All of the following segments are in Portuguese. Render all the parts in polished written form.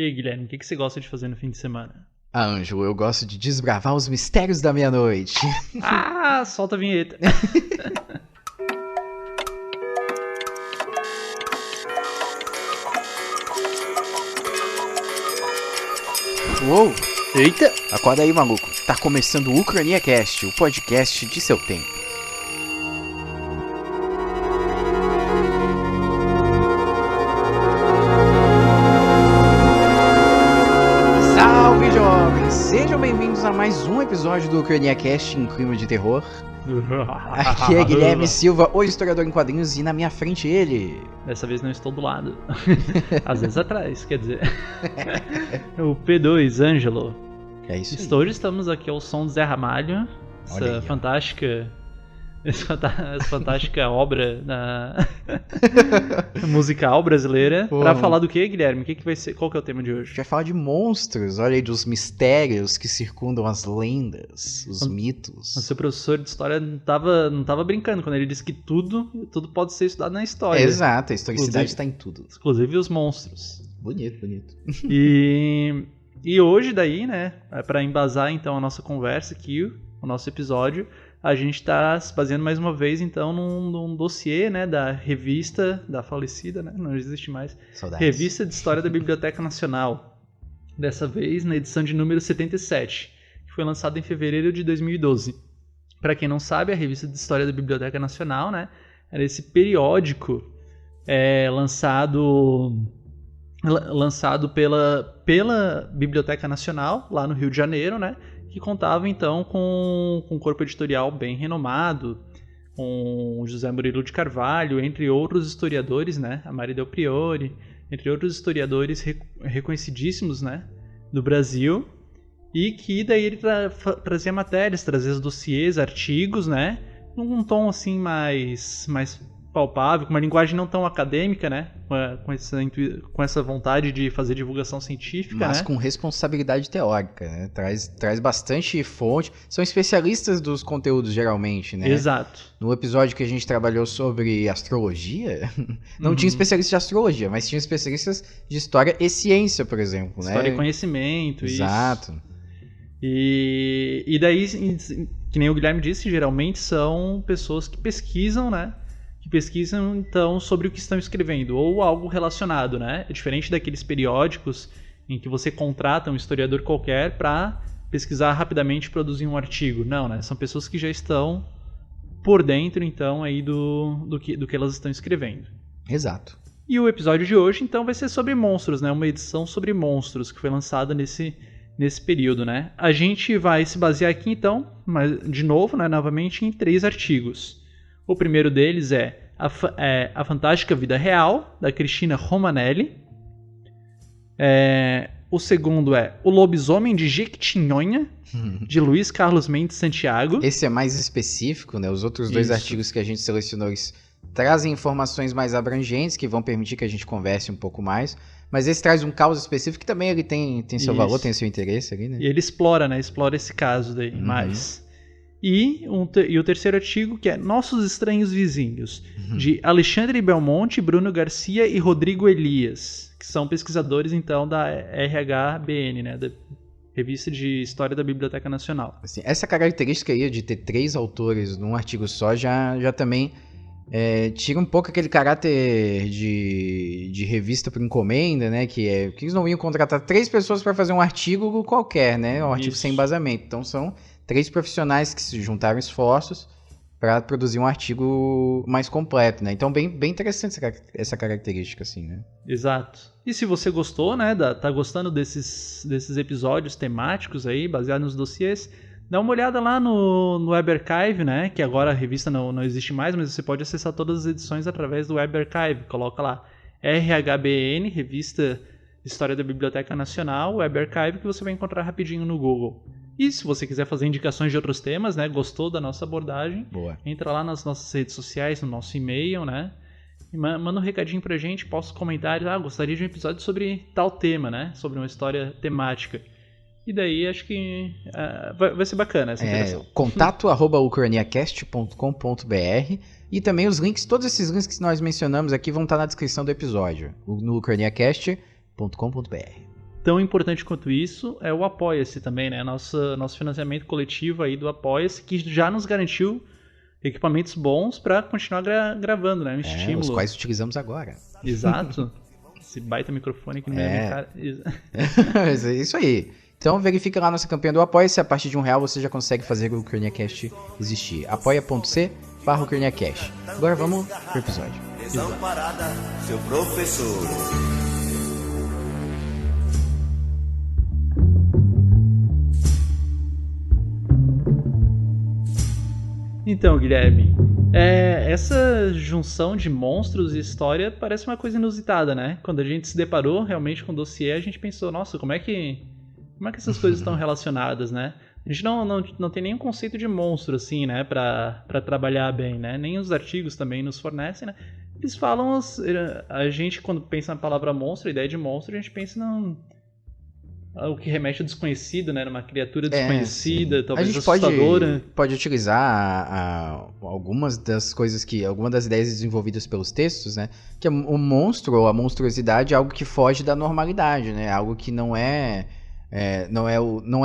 E aí, Guilherme, o que você gosta de fazer no fim de semana? Ângelo, eu gosto de desbravar os mistérios da meia-noite. Ah, solta a vinheta. Uou, Eita! acorda aí, maluco. Tá começando o UcraniaCast, o podcast de seu tempo. Salve, jovens! Sejam bem-vindos a mais um episódio do UcraniaCast em clima de terror. Aqui é Guilherme Silva, o historiador em quadrinhos, e na minha frente ele... Dessa vez não estou do lado. Às vezes atrás, quer dizer. O P2, Ângelo. É isso aí. Hoje estamos aqui ao som do Zé Ramalho. Olha aí, Essa fantástica obra musical brasileira. Pô. Pra falar do que, Guilherme? Que vai ser? Qual que é o tema de A hoje? gente vai falar de monstros, olha aí, dos mistérios que circundam as lendas, os mitos. O seu professor de história não tava brincando quando ele disse que tudo pode ser estudado na história. Exato, a historicidade Inclusive- está em tudo. Inclusive os monstros. Bonito, bonito. E hoje daí, né, para embasar então a nossa conversa aqui, o nosso episódio, a gente está se baseando mais uma vez então num dossiê, né, da revista da falecida, né, não existe mais, Saudades. Revista de História da Biblioteca Nacional. Dessa vez na edição de número 77, que foi lançada em fevereiro de 2012. Para quem não sabe, a Revista de História da Biblioteca Nacional, né, era esse periódico lançado pela Biblioteca Nacional, lá no Rio de Janeiro, né, que contava então com um corpo editorial bem renomado, com José Murilo de Carvalho, entre outros historiadores, né, a Maria Del Priore, entre outros historiadores reconhecidíssimos, né, do Brasil, e que daí ele trazia matérias, trazia dossiês, artigos, né, num tom assim mais palpável, com uma linguagem não tão acadêmica, né, com essa vontade de fazer divulgação científica, Mas né? com responsabilidade teórica, né? Traz bastante fonte. São especialistas dos conteúdos, geralmente, né? Exato. No episódio que a gente trabalhou sobre astrologia, não tinha especialistas de astrologia, mas tinha especialistas de história e ciência, por exemplo, né? História e conhecimento, Exato. isso. E daí, que nem o Guilherme disse, geralmente são pessoas que pesquisam, né? Que pesquisam, então, sobre o que estão escrevendo, ou algo relacionado, né? É diferente daqueles periódicos em que você contrata um historiador qualquer para pesquisar rapidamente e produzir um artigo. Não, né? São pessoas que já estão por dentro, então, aí do que elas estão escrevendo. Exato. E o episódio de hoje, então, vai ser sobre monstros, né? Uma edição sobre monstros que foi lançada nesse período, né? A gente vai se basear aqui, então, de novo, né? Novamente, em 3 artigos. O primeiro deles é A Fantástica Vida Real, da Cristina Romanelli. O segundo é O Lobisomem de Jequitinhonha, de Luiz Carlos Mendes Santiago. Esse é mais específico, né? Os outros dois Isso. artigos que a gente selecionou, eles trazem informações mais abrangentes, que vão permitir que a gente converse um pouco mais. Mas esse traz um caso específico que também ele tem seu Isso. valor, tem seu interesse ali, né? E ele explora, né? Explora esse caso daí mais. E o terceiro artigo, que é Nossos Estranhos Vizinhos, de Alexandre Belmonte, Bruno Garcia e Rodrigo Elias, que são pesquisadores, então, da RHBN, né? Da Revista de História da Biblioteca Nacional. Assim, essa característica aí de ter 3 autores num artigo só já também tira um pouco aquele caráter de revista por encomenda, né? Que eles não iam contratar 3 pessoas para fazer um artigo qualquer, né? Um artigo Isso. sem embasamento. Então são 3 profissionais que se juntaram esforços para produzir um artigo mais completo, né? Então bem interessante essa característica, assim, né? Exato. E se você gostou, né? Tá gostando desses episódios temáticos aí, baseados nos dossiês, dá uma olhada lá no Web Archive, né? Que agora a revista não existe mais, mas você pode acessar todas as edições através do Web Archive. Coloca lá RHBN, Revista História da Biblioteca Nacional, Web Archive, que você vai encontrar rapidinho no Google. E se você quiser fazer indicações de outros temas, né? Gostou da nossa abordagem? Boa. Entra lá nas nossas redes sociais, no nosso e-mail, né? E manda um recadinho pra gente, posta os comentários. Gostaria de um episódio sobre tal tema, né? Sobre uma história temática. E daí acho que vai ser bacana essa interação. contato@ucraniacast.com.br e também os links, todos esses links que nós mencionamos aqui vão estar na descrição do episódio, no ucraniacast.com.br. tão importante quanto isso é o Apoia-se também, né? Nosso financiamento coletivo aí do Apoia-se, que já nos garantiu equipamentos bons para continuar gravando, né? Um estímulo. Os quais utilizamos agora. Exato. Esse baita microfone aqui no meu cara. É isso aí. Então verifica lá nossa campanha do Apoia-se. A partir de R$1 você já consegue fazer o CraniaCast existir. apoia.c/CraniaCast. Agora vamos pro episódio. Desamparada, seu professor. Então, Guilherme, essa junção de monstros e história parece uma coisa inusitada, né? Quando a gente se deparou realmente com o dossiê, a gente pensou, nossa, como é que essas coisas estão relacionadas, né? A gente não tem nenhum conceito de monstro, assim, né, pra trabalhar bem, né? Nem os artigos também nos fornecem, né? Eles falam, a gente quando pensa na palavra monstro, a ideia de monstro, a gente pensa o que remete ao desconhecido, né? Numa criatura desconhecida, talvez assustadora. A gente pode utilizar algumas das coisas algumas das ideias desenvolvidas pelos textos, né? Que o monstro ou a monstruosidade é algo que foge da normalidade, né? Algo que não é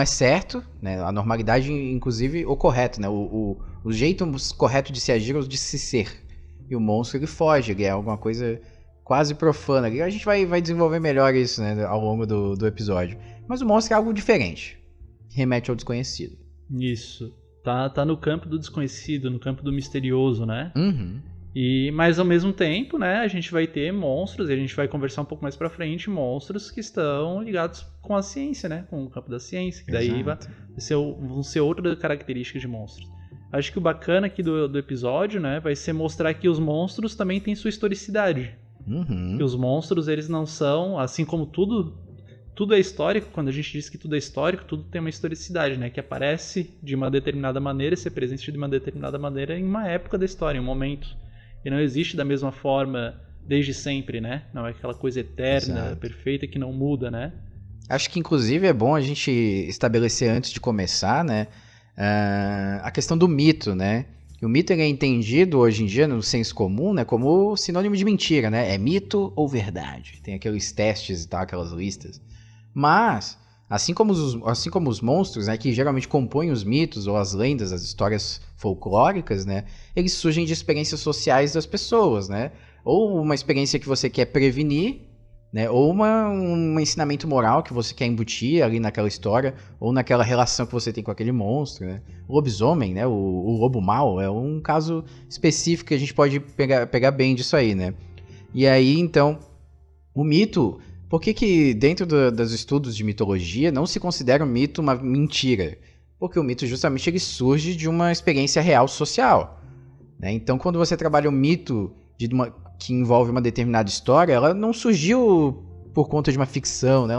certo, né? A normalidade, inclusive, o correto, né? O jeito correto de se agir ou de se ser. E o monstro, ele foge, ele é alguma coisa quase profana. A gente vai desenvolver melhor isso, né? Ao longo do episódio. Mas o monstro é algo diferente. Remete ao desconhecido. Isso. Tá no campo do desconhecido, no campo do misterioso, né? Uhum. Mas ao mesmo tempo, né, a gente vai ter monstros, e a gente vai conversar um pouco mais pra frente, monstros que estão ligados com a ciência, né? Com o campo da ciência, que daí vão ser outra característica de monstros. Acho que o bacana aqui do episódio, né, vai ser mostrar que os monstros também têm sua historicidade. Uhum. Que os monstros, eles não são, assim como tudo é histórico. Quando a gente diz que tudo é histórico, tudo tem uma historicidade, né? Que aparece de uma determinada maneira, se presente de uma determinada maneira em uma época da história, em um momento. E não existe da mesma forma desde sempre, né? Não é aquela coisa eterna, Exato. perfeita, que não muda, né? Acho que, inclusive, é bom a gente estabelecer antes de começar, né? A questão do mito, né? O mito ele é entendido hoje em dia no senso comum, né, como sinônimo de mentira, né? É mito ou verdade? Tem aqueles testes e tal, aquelas listas. Mas, assim como os monstros, né, que geralmente compõem os mitos ou as lendas, as histórias folclóricas, né, eles surgem de experiências sociais das pessoas, né? Ou uma experiência que você quer prevenir, né, ou um ensinamento moral que você quer embutir ali naquela história, ou naquela relação que você tem com aquele monstro, né? O lobisomem, né, o lobo mau, é um caso específico que a gente pode pegar bem disso aí, né? E aí, então, o mito, por que dentro dos estudos de mitologia não se considera o mito uma mentira? Porque o mito justamente ele surge de uma experiência real social, né? Então, quando você trabalha o mito que envolve uma determinada história, ela não surgiu por conta de uma ficção, né?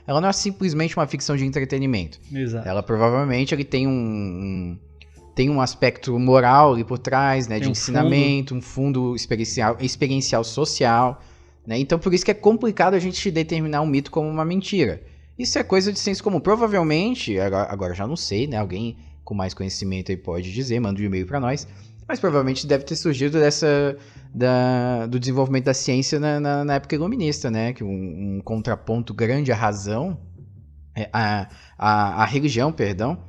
Ela não é simplesmente uma ficção de entretenimento. Exato. Ela provavelmente tem um aspecto moral ali por trás, né? De ensinamento, um fundo experiencial social, né? Então por isso que é complicado a gente determinar um mito como uma mentira. Isso é coisa de senso comum. Provavelmente, agora já não sei, né? Alguém com mais conhecimento aí pode dizer, manda um e-mail para nós. Mas provavelmente deve ter surgido do desenvolvimento da ciência na época iluminista, né? Que um contraponto grande à razão, à religião, perdão.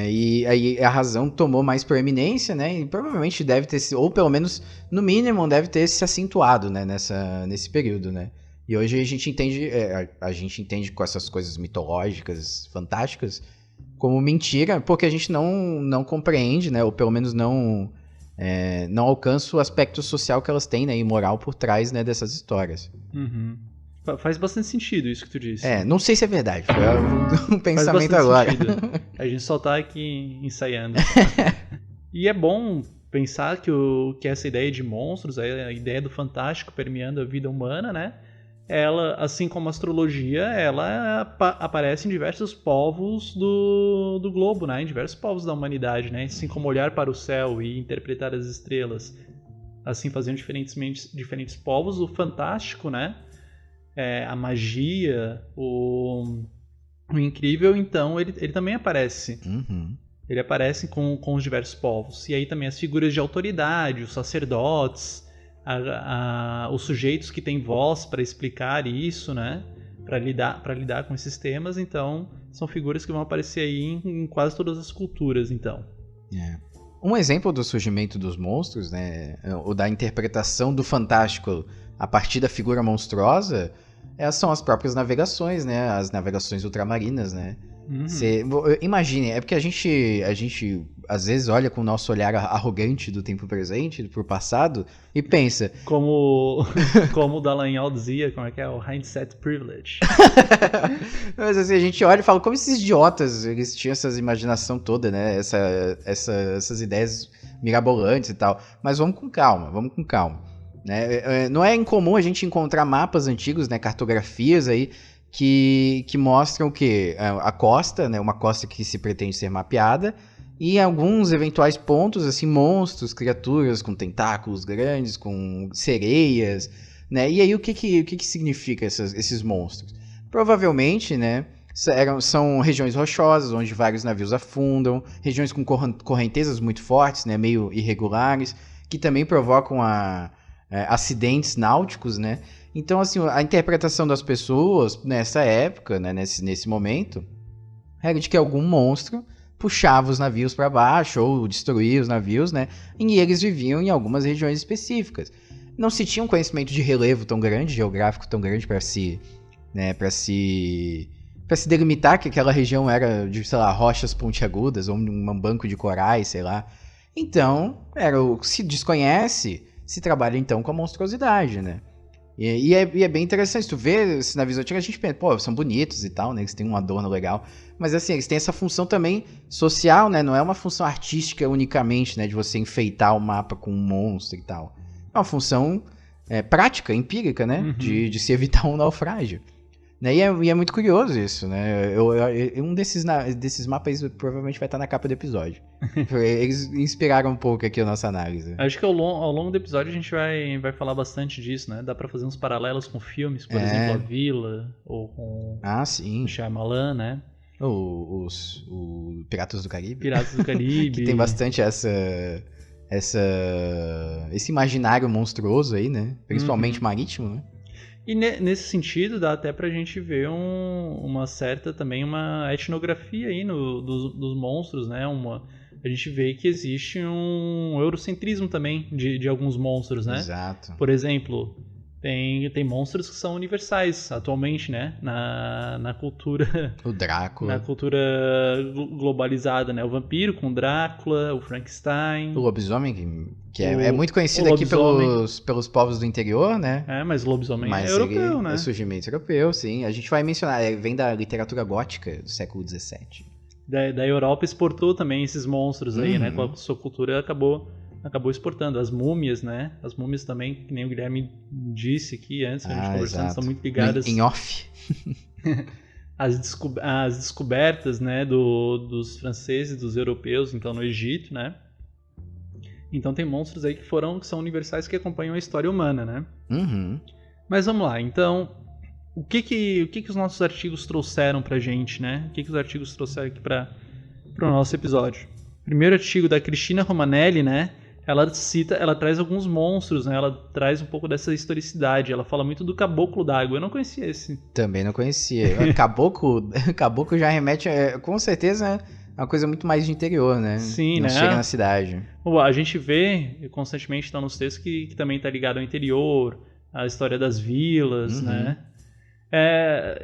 E aí a razão tomou mais proeminência, né? E provavelmente deve ter, ou pelo menos, no mínimo, deve ter se acentuado, né? Nesse período, né? E hoje a gente entende com essas coisas mitológicas, fantásticas, como mentira, porque a gente não compreende, né? Ou pelo menos não alcança o aspecto social que elas têm, né? E moral por trás, né? Dessas histórias. Uhum. Faz bastante sentido isso que tu disse. Não sei se é verdade, foi um pensamento agora. Sentido. A gente só tá aqui ensaiando. E é bom pensar que essa ideia de monstros, a ideia do fantástico permeando a vida humana, né? Ela, assim como a astrologia, ela aparece em diversos povos do globo, né? Em diversos povos da humanidade, né? Assim como olhar para o céu e interpretar as estrelas, assim fazendo diferentes povos, o fantástico, né? A magia, o incrível, então, ele também aparece. Uhum. Ele aparece com os diversos povos. E aí também as figuras de autoridade, os sacerdotes, os sujeitos que têm voz para explicar isso, né? lidar com esses temas, então são figuras que vão aparecer aí em quase todas as culturas, então. Um exemplo do surgimento dos monstros, né, ou da interpretação do fantástico a partir da figura monstruosa, são as próprias navegações, né, as navegações ultramarinas, né. Imagine, é porque a gente às vezes olha com o nosso olhar arrogante do tempo presente, pro passado, e pensa... Como o Dallagnol dizia, como é que é? O hindsight privilege. Mas assim, a gente olha e fala, como esses idiotas, eles tinham essa imaginação toda, né? Essas ideias mirabolantes e tal. Mas vamos com calma. Né? Não é incomum a gente encontrar mapas antigos, né? Cartografias aí, que mostram que a costa, né? Uma costa que se pretende ser mapeada, e alguns eventuais pontos, assim, monstros, criaturas com tentáculos grandes, com sereias, né? E aí o que significa esses monstros? Provavelmente, né, são regiões rochosas, onde vários navios afundam, regiões com correntezas muito fortes, né, meio irregulares, que também provocam acidentes náuticos, né? Então, assim, a interpretação das pessoas nessa época, né, nesse momento, era de que algum monstro puxava os navios para baixo ou destruía os navios, né? E eles viviam em algumas regiões específicas. Não se tinha um conhecimento de relevo tão grande, geográfico tão grande para se delimitar que aquela região era de, sei lá, rochas pontiagudas ou um banco de corais, sei lá. Então, se desconhece, se trabalha então com a monstruosidade, né? E é bem interessante, tu vê esses navios antigos, a gente pensa, pô, são bonitos e tal, né, eles têm um adorno legal, mas assim, eles têm essa função também social, né, não é uma função artística unicamente, né, de você enfeitar o mapa com um monstro e tal, é uma função prática, empírica, né, de se evitar um naufrágio, né, e é muito curioso isso, né, um desses mapas provavelmente vai estar na capa do episódio, eles inspiraram um pouco aqui a nossa análise. Acho que ao longo do episódio a gente vai falar bastante disso, né, dá pra fazer uns paralelos com filmes, por exemplo, A Vila, ou com sim. o Shyamalan, né. O Piratas do Caribe. Que tem bastante esse imaginário monstruoso aí, né, principalmente marítimo, né. E nesse sentido, dá até pra gente ver uma etnografia aí dos monstros, né? A gente vê que existe um eurocentrismo também de alguns monstros, né? Exato. Por exemplo, tem monstros que são universais atualmente, né? Na cultura... O Drácula. Na cultura globalizada, né? O vampiro com Drácula, o Frankenstein... O lobisomem, que é muito conhecido aqui pelos povos do interior, né? Mas o lobisomem é europeu, né? É surgimento europeu, sim. A gente vai mencionar, vem da literatura gótica do século XVII. Da Europa exportou também esses monstros aí, né? Com a sua cultura acabou exportando. As múmias, né? As múmias também, que nem o Guilherme disse aqui antes, a gente conversando, estão muito ligadas... Em off. As descobertas, né, dos franceses, dos europeus, então no Egito, né? Então tem monstros aí que são universais, que acompanham a história humana, né? Mas vamos lá, então... O que os nossos artigos trouxeram pra gente, né? O que os artigos trouxeram aqui pro nosso episódio? Primeiro artigo da Cristina Romanelli, né? Ela traz alguns monstros, né? Ela traz um pouco dessa historicidade. Ela fala muito do caboclo d'água. Eu não conhecia esse. Também não conhecia. Caboclo já remete, com certeza, é uma coisa muito mais de interior, né? Sim, não né? chega na cidade. A gente vê constantemente, então, nos textos que também tá ligado ao interior, a história das vilas, né?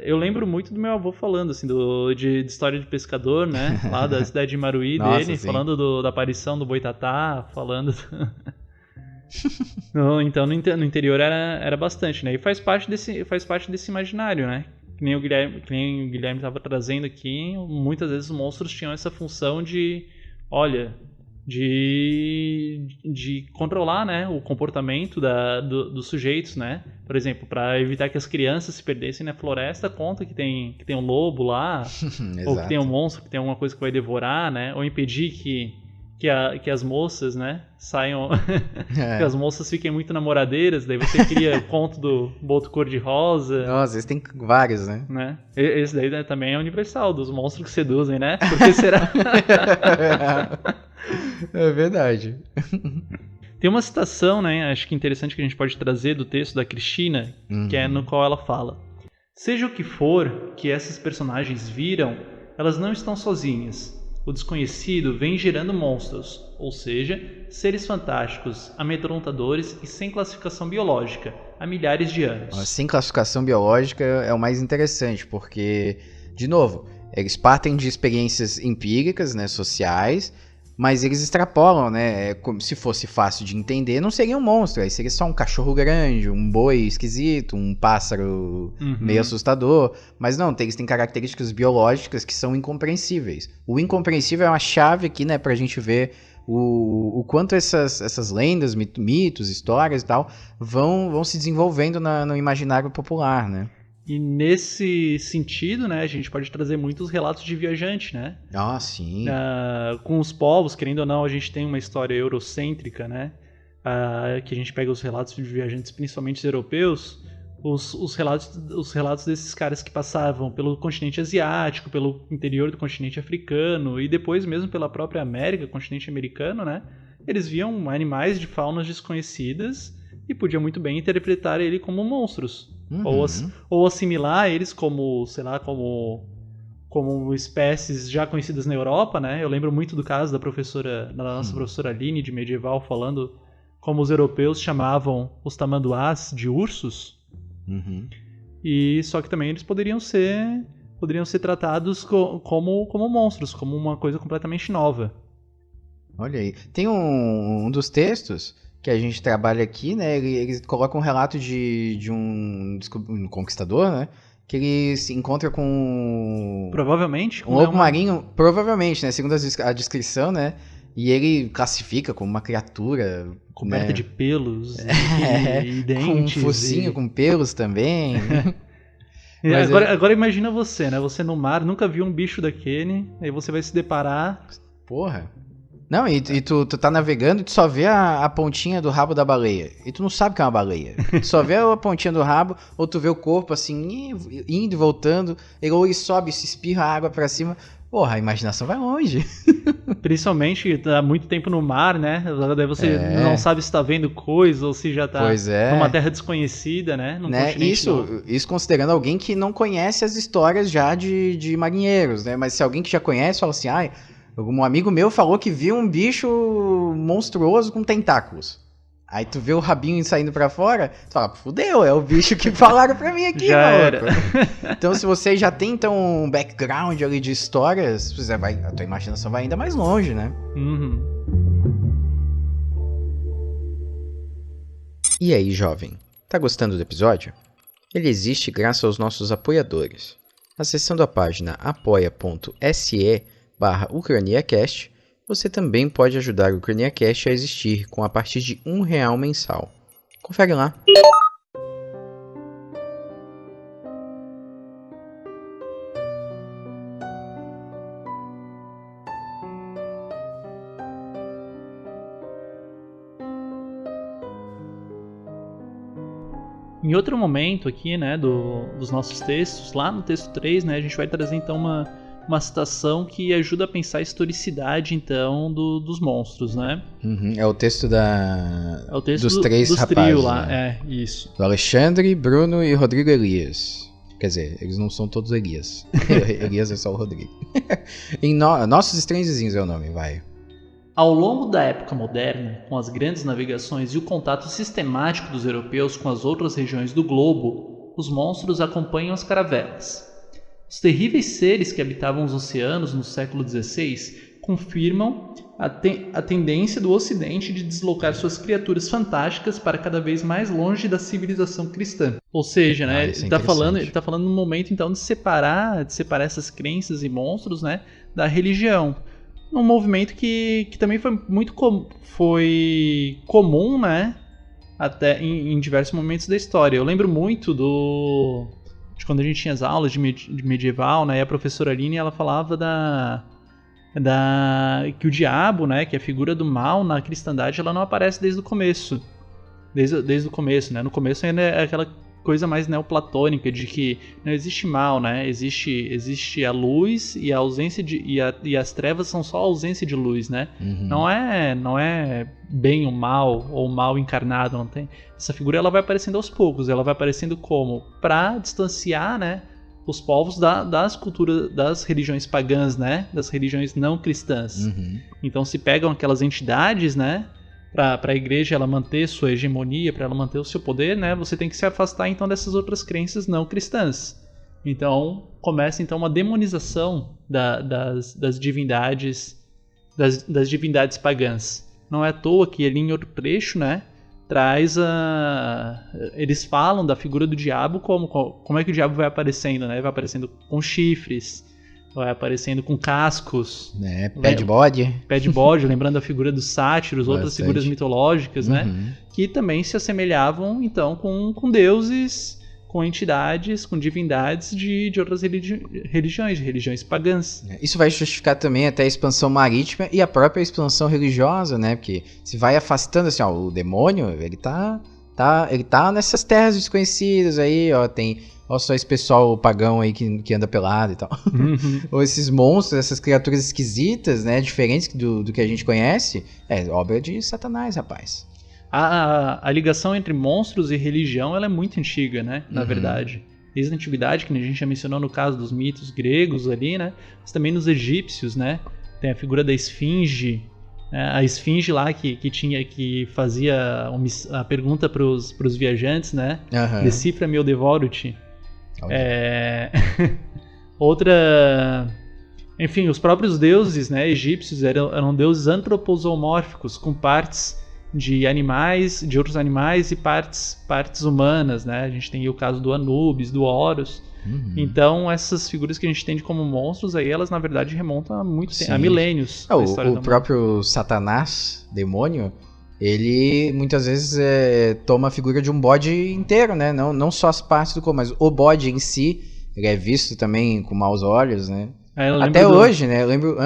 Eu lembro muito do meu avô falando, assim, de história de pescador, né? Lá da cidade de Maruí. Nossa, dele, sim. Falando da aparição do Boitatá, falando... Então, no interior era bastante, né? E faz parte desse imaginário, né? Que nem o Guilherme estava trazendo aqui, muitas vezes os monstros tinham essa função de controlar, né, o comportamento dos sujeitos, né? Por exemplo, para evitar que as crianças se perdessem na floresta, conta que tem um lobo lá, ou que tem um monstro, que tem alguma coisa que vai devorar, né? Ou impedir que as moças, né, saiam, que as moças fiquem muito namoradeiras, daí você cria o conto do boto cor-de-rosa. Nossa, eles têm vários, né? Esse daí, né, também é universal, dos monstros que seduzem, né? Por que será? É verdade. Tem uma citação, né, acho que interessante, que a gente pode trazer do texto da Cristina, que é no qual ela fala: Seja o que for que essas personagens viram, elas não estão sozinhas. O desconhecido vem gerando monstros, ou seja, seres fantásticos, amedrontadores e sem classificação biológica, há milhares de anos. Sem classificação biológica é o mais interessante, porque, de novo, eles partem de experiências empíricas, né, sociais, mas eles extrapolam, né? Como se fosse fácil de entender, não seria um monstro, aí seria só um cachorro grande, um boi esquisito, um pássaro meio assustador. Mas não, eles têm características biológicas que são incompreensíveis. O incompreensível é uma chave aqui, né, pra gente ver o quanto essas lendas, mitos, histórias e tal, vão se desenvolvendo no imaginário popular, né? E nesse sentido, né, a gente pode trazer muitos relatos de viajante, né? Ah, sim. Com os povos, querendo ou não, a gente tem uma história eurocêntrica, né? Que a gente pega os relatos de viajantes, principalmente os europeus, os relatos desses caras que passavam pelo continente asiático, pelo interior do continente africano e depois mesmo pela própria América, continente americano, né? Eles viam animais de faunas desconhecidas e podiam muito bem interpretar ele como monstros. Ou assimilar eles como, sei lá, como espécies já conhecidas na Europa, né? Eu lembro muito do caso da nossa professora Aline, de medieval, falando como os europeus chamavam os tamanduás de ursos. E só que também eles poderiam ser tratados como monstros, como uma coisa completamente nova. Olha aí. Tem um dos textos que a gente trabalha aqui, né? Ele coloca um relato de um conquistador, né? Que ele se encontra com... Provavelmente. Um lobo marinho, provavelmente, né? Segundo a descrição, né? E ele classifica como uma criatura... coberta, né, de pelos e dentes. Com um focinho, com pelos também. Agora imagina você, né? Você no mar, nunca viu um bicho daquele, aí você vai se deparar... Porra... Não, e tu tá navegando e tu só vê a pontinha do rabo da baleia. E tu não sabe que é uma baleia. Tu só vê a pontinha do rabo, ou tu vê o corpo assim, indo e voltando. Ou ele sobe, se espirra a água pra cima. Porra, a imaginação vai longe. Principalmente, tá muito tempo no mar, né? Daí você não sabe se tá vendo coisa ou se já tá numa terra desconhecida, né? Isso considerando alguém que não conhece as histórias já de marinheiros, né? Mas se alguém que já conhece, fala assim, um amigo meu falou que viu um bicho monstruoso com tentáculos. Aí tu vê o rabinho saindo pra fora, tu fala, fudeu, é o bicho que falaram pra mim aqui, maluco. Então se você já tem um background ali de histórias, a tua imaginação vai ainda mais longe, né? E aí, jovem, tá gostando do episódio? Ele existe graças aos nossos apoiadores. Acessando a página apoia.se/UcraniaCast, você também pode ajudar o UcraniaCast a existir com a partir de R$1 mensal. Confere lá. Em outro momento aqui, né, dos nossos textos, lá no texto 3, né, a gente vai trazer então uma citação que ajuda a pensar a historicidade, então, dos monstros, né? É o texto dos três rapazes. Trio lá, né? Isso. Do Alexandre, Bruno e Rodrigo Elias. Quer dizer, eles não são todos Elias. Elias é só o Rodrigo. Nossos Estranhos Vizinhos é o nome, vai. Ao longo da época moderna, com as grandes navegações e o contato sistemático dos europeus com as outras regiões do globo, os monstros acompanham as caravelas. Os terríveis seres que habitavam os oceanos no século XVI confirmam a tendência do Ocidente de deslocar suas criaturas fantásticas para cada vez mais longe da civilização cristã. Ou seja, né, ele está falando no momento então de separar essas crenças e monstros, né, da religião. Um movimento que também foi muito comum, né, até em diversos momentos da história. Eu lembro muito de quando a gente tinha as aulas de medieval, né, e a professora Aline, ela falava que o diabo, né, que é a figura do mal na cristandade, ela não aparece desde o começo. Desde o começo, né? No começo ainda é aquela coisa mais neoplatônica, de que não existe mal, né? Existe a luz e a ausência e as trevas são só a ausência de luz, né? Não é bem o mal ou o mal encarnado, não tem. Essa figura ela vai aparecendo aos poucos, ela vai aparecendo como para distanciar, né, os povos das culturas, das religiões pagãs, né, das religiões não cristãs. Então se pegam aquelas entidades, né, para a igreja ela manter sua hegemonia, para ela manter o seu poder, né, você tem que se afastar então dessas outras crenças não cristãs. Então começa então uma demonização das divindades, das divindades pagãs. Não é à toa que ali em outro trecho, né, eles falam da figura do diabo como é que o diabo vai aparecendo, né? Vai aparecendo com chifres, vai aparecendo com cascos, pé de bode, lembrando a figura dos sátiros, outras figuras mitológicas, né? Que também se assemelhavam então com deuses, com entidades, com divindades de outras religiões pagãs. Isso vai justificar também até a expansão marítima e a própria expansão religiosa, né? Porque se vai afastando, assim, ó, o demônio, ele tá nessas terras desconhecidas aí, ó, ó só esse pessoal pagão aí que anda pelado e tal. Ou esses monstros, essas criaturas esquisitas, né? Diferentes do que a gente conhece, é obra de Satanás, rapaz. A ligação entre monstros e religião ela é muito antiga, né? Na verdade. Desde a antiguidade, que a gente já mencionou no caso dos mitos gregos ali, né? Mas também nos egípcios, né? Tem a figura da esfinge, né? A esfinge lá que fazia a pergunta pros viajantes, né? Decifra-me ou devoro-te. Outra... Enfim, os próprios deuses, né, egípcios eram deuses antroposomórficos, com partes de animais, de outros animais e partes humanas, né? A gente tem aí o caso do Anubis, do Horus. Então essas figuras que a gente tem como monstros aí, elas na verdade remontam a muito tempo, a milênios. O próprio Satanás, demônio, ele muitas vezes toma a figura de um bode inteiro, né? Não só as partes do corpo, mas o bode em si, ele é visto também com maus olhos, né? Até hoje, né? Eu lembro...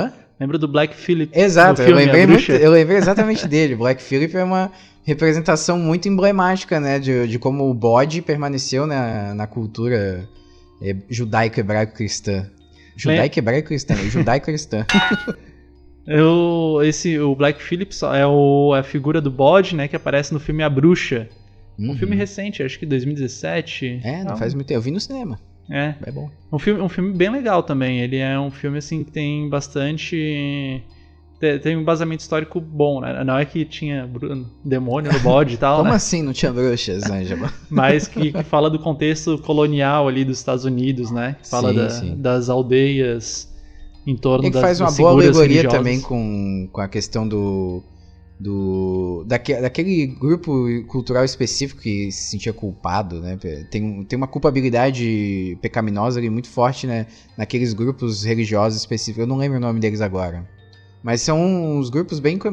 Lembra do Black Phillip? Exato, eu lembrei exatamente dele. Black Phillip é uma representação muito emblemática, né, de como o bode permaneceu na cultura judaico-hebraico-cristã. Judaico-hebraico-cristã. O Black Phillip é a figura do bode, né, que aparece no filme A Bruxa. Um filme recente, acho que 2017. Não faz muito tempo. Eu vi no cinema. É bom. Um filme bem legal também. Ele é um filme assim que tem bastante... Tem um embasamento histórico bom, né? Não é que tinha demônio no bode e tal, Como né? assim não tinha bruxas, Ângela? Mas que fala do contexto colonial ali dos Estados Unidos, né? Fala das aldeias em torno das faz uma boa alegoria religiosas. Também com a questão daquele grupo cultural específico que se sentia culpado, né? Tem uma culpabilidade pecaminosa ali muito forte, né? Naqueles grupos religiosos específicos. Eu não lembro o nome deles agora. Mas são uns grupos bem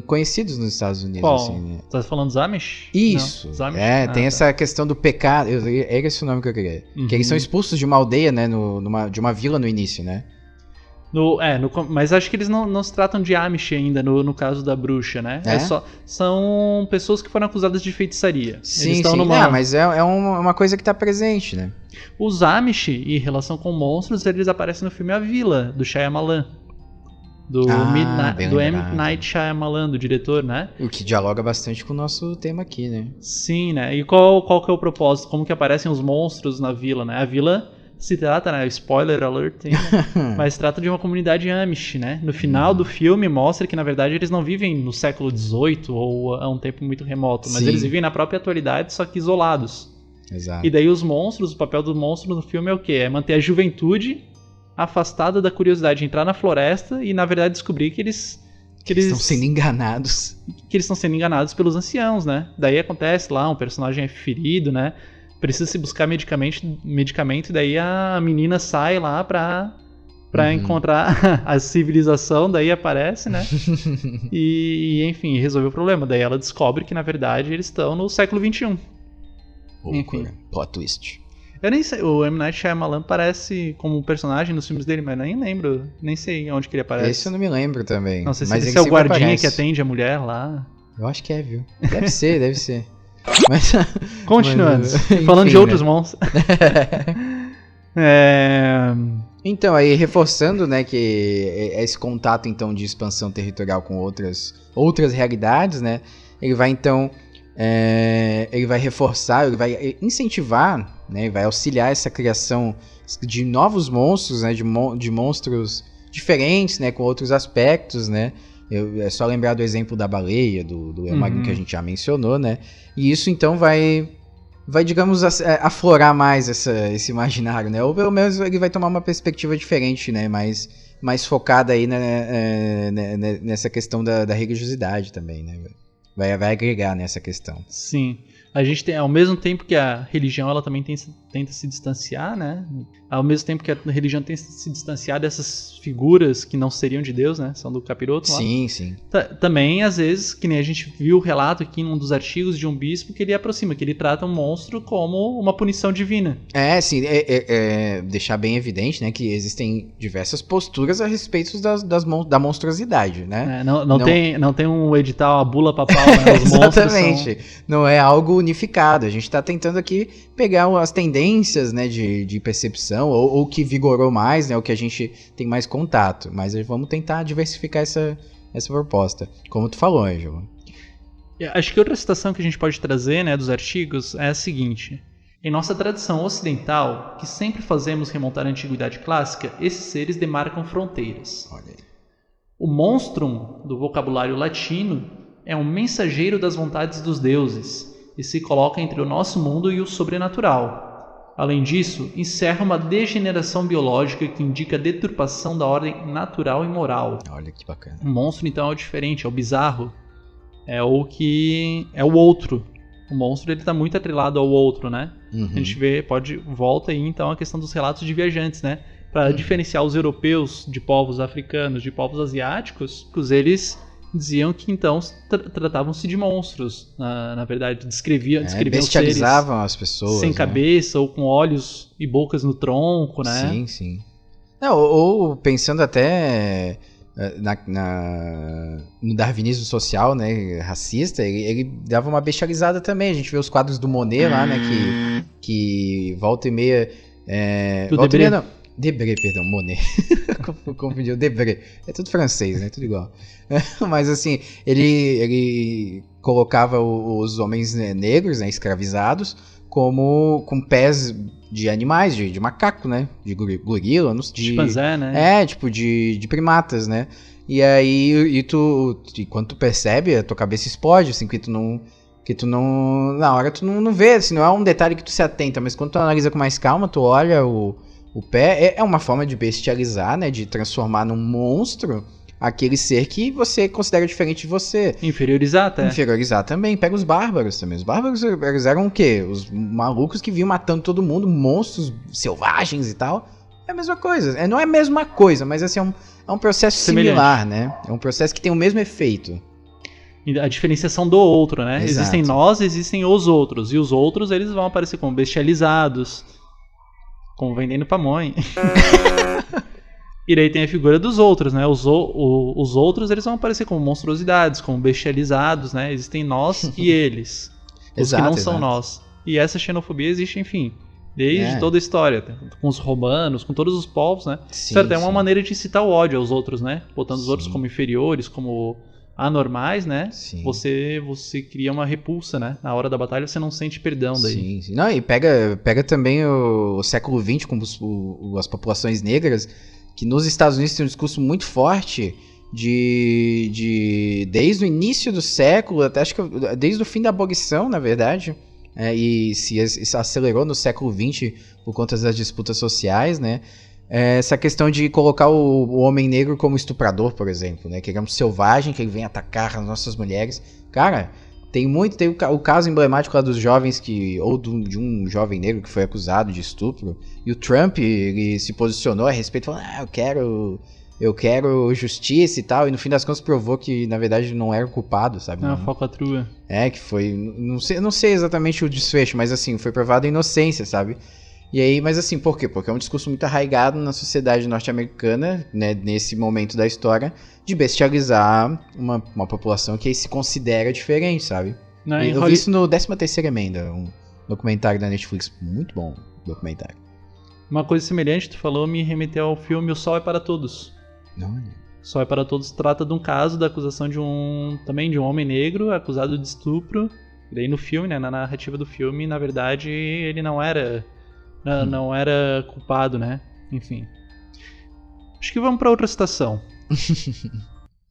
conhecidos nos Estados Unidos. Qual? Assim, né? Você tá falando dos Amish? Isso. Não, os Amish? Tem essa questão do pecado. Era esse o nome que eu queria. Que eles são expulsos de uma aldeia, né? De uma vila no início, né? Mas acho que eles não se tratam de Amish ainda, no caso da bruxa, né? São pessoas que foram acusadas de feitiçaria. Sim. Mas é uma coisa que tá presente, né? Os Amish, em relação com monstros, eles aparecem no filme A Vila, do Shyamalan. Do M. Night Shyamalan, do diretor, né? O que dialoga bastante com o nosso tema aqui, né? Sim, né? E qual que é o propósito? Como que aparecem os monstros na vila, né? A vila... se trata, né, spoiler alert, mas trata de uma comunidade Amish, né? No final do filme mostra que, na verdade, eles não vivem no século XVIII ou a um tempo muito remoto, mas eles vivem na própria atualidade, só que isolados. Exato. E daí os monstros, o papel do monstro no filme é o quê? É manter a juventude afastada da curiosidade de entrar na floresta e, na verdade, descobrir que eles estão sendo enganados. Que eles estão sendo enganados pelos anciãos, né? Daí acontece lá, um personagem é ferido, né? Precisa se buscar medicamento e daí a menina sai lá pra encontrar a civilização, daí aparece, né? e enfim, resolveu o problema. Daí ela descobre que, na verdade, eles estão no século XXI. Enfim. Plot twist. Eu nem sei, o M. Night Shyamalan parece como um personagem nos filmes dele, mas nem lembro, nem sei onde que ele aparece. Esse eu não me lembro também. Não sei se é o guardinha que atende a mulher lá. Eu acho que é, viu? Deve ser. Mas, Continuando. enfim, Falando de né? outros monstros. Então, aí reforçando, né, que esse contato, então, de expansão territorial com outras realidades, né, ele vai, então, ele vai reforçar, ele vai incentivar, né, vai auxiliar essa criação de novos monstros, né, de monstros diferentes, né, com outros aspectos, né. É só lembrar do exemplo da baleia, do leão marinho que a gente já mencionou, né, e isso, então, vai digamos, aflorar mais esse imaginário, né? Ou pelo menos ele vai tomar uma perspectiva diferente, né? Mais focada aí nessa questão da religiosidade também, né? Vai agregar nessa questão. Sim. A gente tem, ao mesmo tempo que a religião ela também tenta se distanciar, né? Ao mesmo tempo que a religião tenta se distanciar dessas figuras que não seriam de Deus, né? São do capiroto lá. Sim, sim. Também, às vezes, que nem a gente viu o relato aqui num dos artigos de um bispo que ele aproxima, que ele trata um monstro como uma punição divina. Sim, deixar bem evidente, né, que existem diversas posturas a respeito da monstruosidade, né? Não tem um edital, a bula papal, né? Os exatamente. Não é algo unificado. A gente está tentando aqui pegar as tendências, né, de percepção, ou que vigorou mais, né, o que a gente tem mais contato. Mas vamos tentar diversificar essa proposta. Como tu falou, Ângelo. Acho que outra citação que a gente pode trazer, né, dos artigos é a seguinte. Em nossa tradição ocidental, que sempre fazemos remontar à antiguidade clássica, esses seres demarcam fronteiras. Olha aí. O monstrum, do vocabulário latino, é um mensageiro das vontades dos deuses e se coloca entre o nosso mundo e o sobrenatural. Além disso, encerra uma degeneração biológica que indica a deturpação da ordem natural e moral. Olha que bacana. O monstro, então, é o diferente, é o bizarro. É o que é o outro. O monstro ele está muito atrelado ao outro, né? Uhum. A gente volta aí então a questão dos relatos de viajantes, né? Para diferenciar os europeus de povos africanos, de povos asiáticos, eles diziam que então tratavam-se de monstros, na verdade, descreviam bestializavam seres as pessoas, sem né? cabeça ou com olhos e bocas no tronco, né? Sim, sim. Não, ou pensando até no darwinismo social, né, racista, ele dava uma bestializada também. A gente vê os quadros do Monet lá, né, que volta e meia... Debré, perdão, Monet. Confundiu, Debré. É tudo francês, né? Tudo igual. Mas assim, ele colocava os homens negros, né, escravizados, como com pés de animais, de macaco, né? De gorila, de chimpanzé, né? Tipo de primatas, né? E aí, quando tu percebe, a tua cabeça explode, assim, que tu não, na hora tu não vê, assim, não é um detalhe que tu se atenta, mas quando tu analisa com mais calma, tu olha o pé, é uma forma de bestializar, né? De transformar num monstro aquele ser que você considera diferente de você. Inferiorizar até. Inferiorizar também. Pega os bárbaros também. Os bárbaros eles eram o quê? Os malucos que vinham matando todo mundo, monstros selvagens e tal. É a mesma coisa. Não é a mesma coisa, mas assim, é um processo similar, né? É um processo que tem o mesmo efeito. A diferenciação do outro, né? Exato. Existem nós, existem os outros. E os outros, eles vão aparecer como bestializados, como vendendo pamonha. E daí tem a figura dos outros, né? Os outros, eles vão aparecer como monstruosidades, como bestializados, né? Existem nós e eles. Os que não são nós. E essa xenofobia existe, enfim, desde toda a história. Com os romanos, com todos os povos, né? Sim, isso até é uma maneira de incitar o ódio aos outros, né? Botando os outros como inferiores, como anormais, né? Sim. Você cria uma repulsa, né? Na hora da batalha você não sente perdão daí. Sim, sim. Não, e pega também o século XX com as populações negras, que nos Estados Unidos tem um discurso muito forte desde o início do século, até acho que desde o fim da abolição, na verdade, e se acelerou no século XX por conta das disputas sociais, né? Essa questão de colocar o homem negro como estuprador, por exemplo, né? Que ele é um selvagem, que ele vem atacar as nossas mulheres. Cara, tem o caso emblemático lá dos jovens de um jovem negro que foi acusado de estupro. E o Trump, ele se posicionou a respeito, falando, eu quero justiça e tal. E no fim das contas provou que, na verdade, não era o culpado, sabe? Uma falcatrua. Que foi... Não sei exatamente o desfecho, mas assim, foi provado a inocência, sabe? E aí, mas assim, por quê? Porque é um discurso muito arraigado na sociedade norte-americana, né, nesse momento da história, de bestializar uma população que aí se considera diferente, sabe? Né? Eu vi isso no 13ª Emenda, um documentário da Netflix, muito bom documentário. Uma coisa semelhante, tu falou, me remeteu ao filme O Sol é para Todos. Não, O Sol é para Todos trata de um caso da acusação de um homem negro acusado de estupro. E daí no filme, né, na narrativa do filme, na verdade, ele não era culpado, né? Enfim. Acho que vamos para outra citação.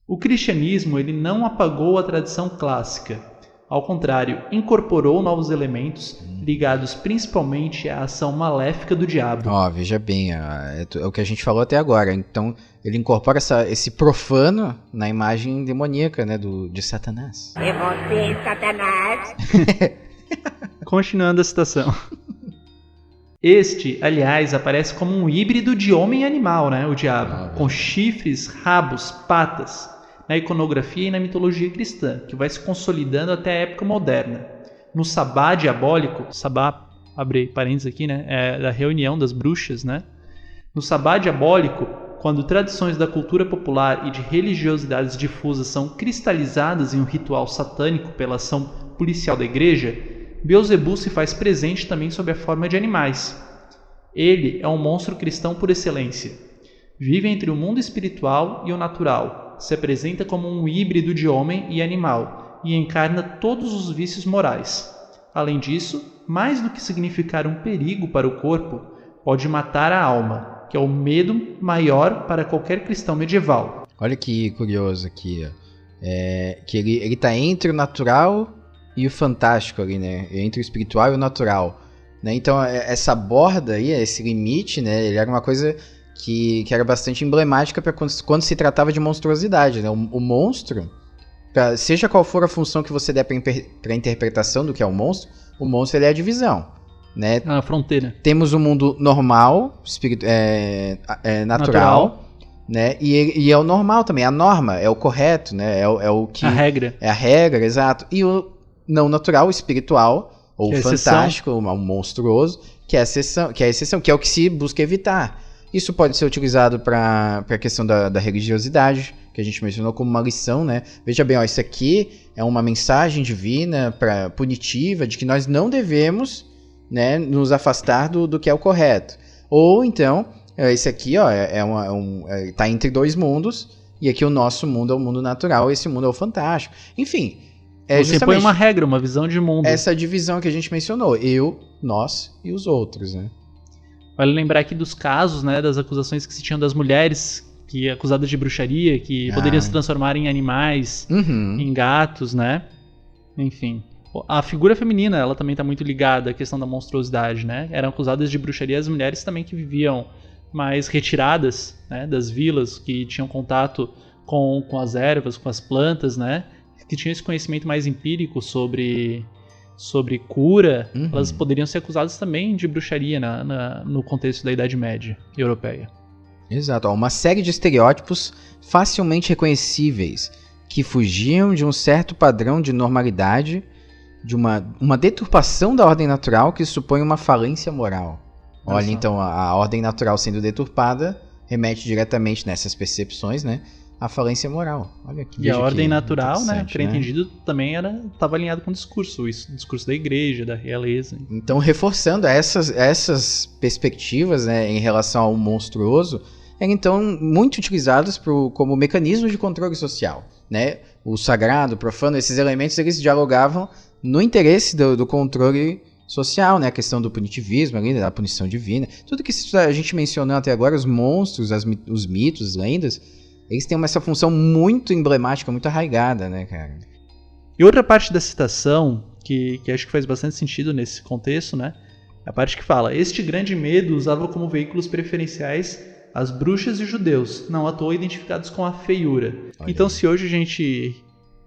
O cristianismo, ele não apagou a tradição clássica. Ao contrário, incorporou novos elementos ligados principalmente à ação maléfica do diabo. Veja bem, é o que a gente falou até agora. Então, ele incorpora esse profano na imagem demoníaca, né, de Satanás. É você, Satanás? Continuando a citação. Este, aliás, aparece como um híbrido de homem e animal, né, o diabo, com chifres, rabos, patas, na iconografia e na mitologia cristã, que vai se consolidando até a época moderna. No sabá diabólico, sabá, abre parênteses aqui, né, é da reunião das bruxas, né? No sabá diabólico, quando tradições da cultura popular e de religiosidades difusas são cristalizadas em um ritual satânico pela ação policial da igreja, Beelzebub se faz presente também sob a forma de animais. Ele é um monstro cristão por excelência. Vive entre o mundo espiritual e o natural. Se apresenta como um híbrido de homem e animal e encarna todos os vícios morais. Além disso, mais do que significar um perigo para o corpo, pode matar a alma, que é o medo maior para qualquer cristão medieval. Olha que curioso aqui, ó. Que ele tá entre o natural e o fantástico ali, né? Entre o espiritual e o natural, né? Então essa borda aí, esse limite, né? Ele era uma coisa que era bastante emblemática para quando se tratava de monstruosidade, né? O monstro, seja qual for a função que você der para a interpretação do que é o monstro ele é a divisão, né? A fronteira. Temos o mundo normal, natural, né? E é o normal também, a norma, é o correto, né? É o que... A regra. É a regra, exato. E o não natural, o espiritual, ou o fantástico, o monstruoso, que é a exceção, que é o que se busca evitar. Isso pode ser utilizado para a questão da religiosidade, que a gente mencionou como uma lição, né? Veja bem, isso aqui é uma mensagem divina, punitiva, de que nós não devemos, né, nos afastar do que é o correto. Ou então, esse aqui tá entre dois mundos, e aqui o nosso mundo é o mundo natural, esse mundo é o fantástico. Enfim, você põe uma regra, uma visão de mundo. Essa divisão que a gente mencionou, eu, nós e os outros, né? Vale lembrar aqui dos casos, né, das acusações que se tinham das mulheres acusadas de bruxaria, que poderiam se transformar em animais, em gatos, né? Enfim. A figura feminina, ela também está muito ligada à questão da monstruosidade, né? Eram acusadas de bruxaria as mulheres também que viviam mais retiradas, né, das vilas, que tinham contato com as ervas, com as plantas, né? Que tinham esse conhecimento mais empírico sobre cura, elas poderiam ser acusadas também de bruxaria no contexto da Idade Média europeia. Exato, uma série de estereótipos facilmente reconhecíveis que fugiam de um certo padrão de normalidade, de uma deturpação da ordem natural que supõe uma falência moral. Olha, então a ordem natural sendo deturpada remete diretamente nessas percepções, né? A falência moral. Olha que E a ordem natural, né, entendido, também estava alinhado com o discurso da igreja, da realeza. Então, reforçando essas perspectivas, né, em relação ao monstruoso, eram então muito utilizados como mecanismo de controle social, né? O sagrado, o profano, esses elementos, eles dialogavam no interesse do controle social, né? A questão do punitivismo, ali, da punição divina. Tudo que a gente mencionou até agora, os monstros, os mitos, as lendas, eles têm essa função muito emblemática, muito arraigada, né, cara? E outra parte da citação, que acho que faz bastante sentido nesse contexto, né? A parte que fala: este grande medo usava como veículos preferenciais as bruxas e os judeus, não à toa identificados com a feiura. Olha. Então, se hoje a gente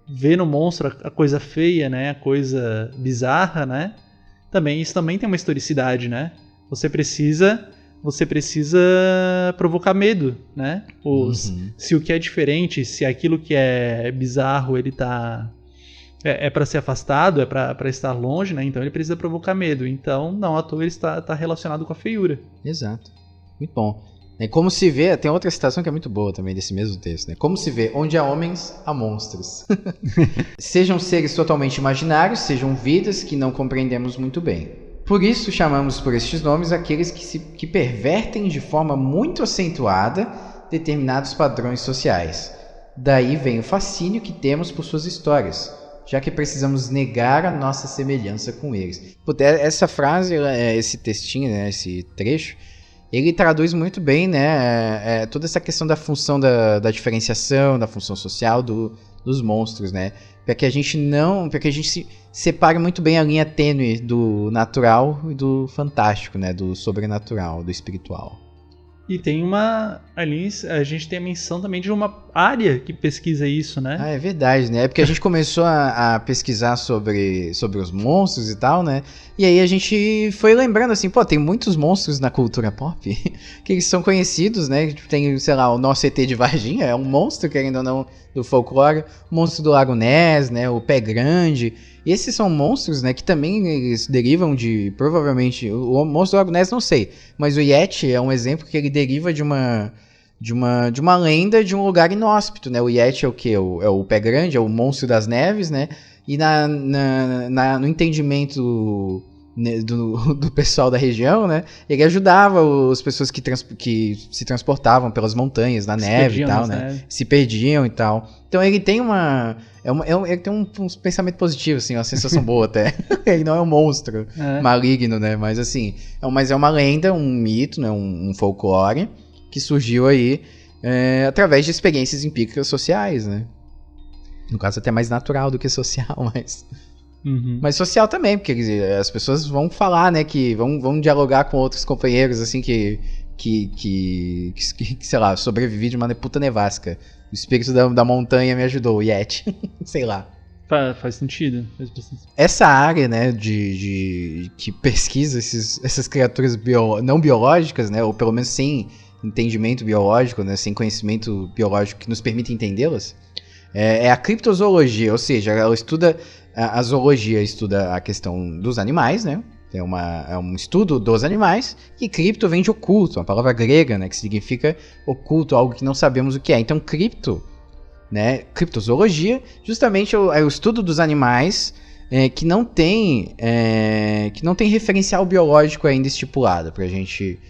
vê no monstro a coisa feia, né, a coisa bizarra, né, isso também tem uma historicidade, né? Você precisa provocar medo, né? Se o que é diferente, se aquilo que é bizarro, ele tá é para ser afastado, é para estar longe, né? Então ele precisa provocar medo. Então, não à toa ele está relacionado com a feiura. Exato. Muito bom. Como se vê, tem outra citação que é muito boa também desse mesmo texto, né? Como se vê, onde há homens, há monstros. Sejam seres totalmente imaginários, sejam vidas que não compreendemos muito bem. Por isso chamamos por estes nomes aqueles que pervertem de forma muito acentuada determinados padrões sociais. Daí vem o fascínio que temos por suas histórias, já que precisamos negar a nossa semelhança com eles. Essa frase, esse textinho, né, esse trecho, ele traduz muito bem, né, toda essa questão da função da diferenciação, da função social dos monstros, né, para que a gente se separe muito bem a linha tênue do natural e do fantástico, né, do sobrenatural, do espiritual. E tem ali a gente tem a menção também de uma área que pesquisa isso, né? Ah, é verdade, né? É porque a gente começou a pesquisar sobre os monstros e tal, né? E aí a gente foi lembrando assim, pô, tem muitos monstros na cultura pop que eles são conhecidos, né? Tem, sei lá, o nosso ET de Varginha é um monstro, querendo ou não, do folclore. O monstro do Lago Ness, né? O Pé Grande. E esses são monstros, né, que também eles derivam de, provavelmente, o monstro do Lago Ness não sei, mas o Yeti é um exemplo que ele deriva de uma lenda de um lugar inóspito, né? O Yeti é o quê? É o Pé Grande, é o monstro das neves, né? E no entendimento do pessoal da região, né? Ele ajudava as pessoas que se transportavam pelas montanhas, na neve e tal, né? Se perdiam e tal. Então ele tem ele tem um pensamento positivo, assim, uma sensação boa até. Ele não é um monstro maligno, né? Mas assim, mas é uma lenda, um mito, né? Um folclore que surgiu aí através de experiências empíricas sociais, né? No caso até mais natural do que social, mas... Uhum. Mas social também, porque quer dizer, as pessoas vão falar, né, que vão dialogar com outros companheiros, assim, que sei lá, sobrevivi de uma puta nevasca. O espírito da montanha me ajudou, o Yeti, sei lá. Faz sentido. Essa área, né, que pesquisa essas criaturas não biológicas, né, ou pelo menos sem entendimento biológico, né, sem conhecimento biológico que nos permita entendê-las, é a criptozoologia, ou seja, ela estuda... A zoologia estuda a questão dos animais, né? É um estudo dos animais. E cripto vem de oculto, uma palavra grega, né? Que significa oculto, algo que não sabemos o que é. Então, né? Criptozoologia, justamente é o estudo dos animais que não tem referencial biológico ainda estipulado pra gente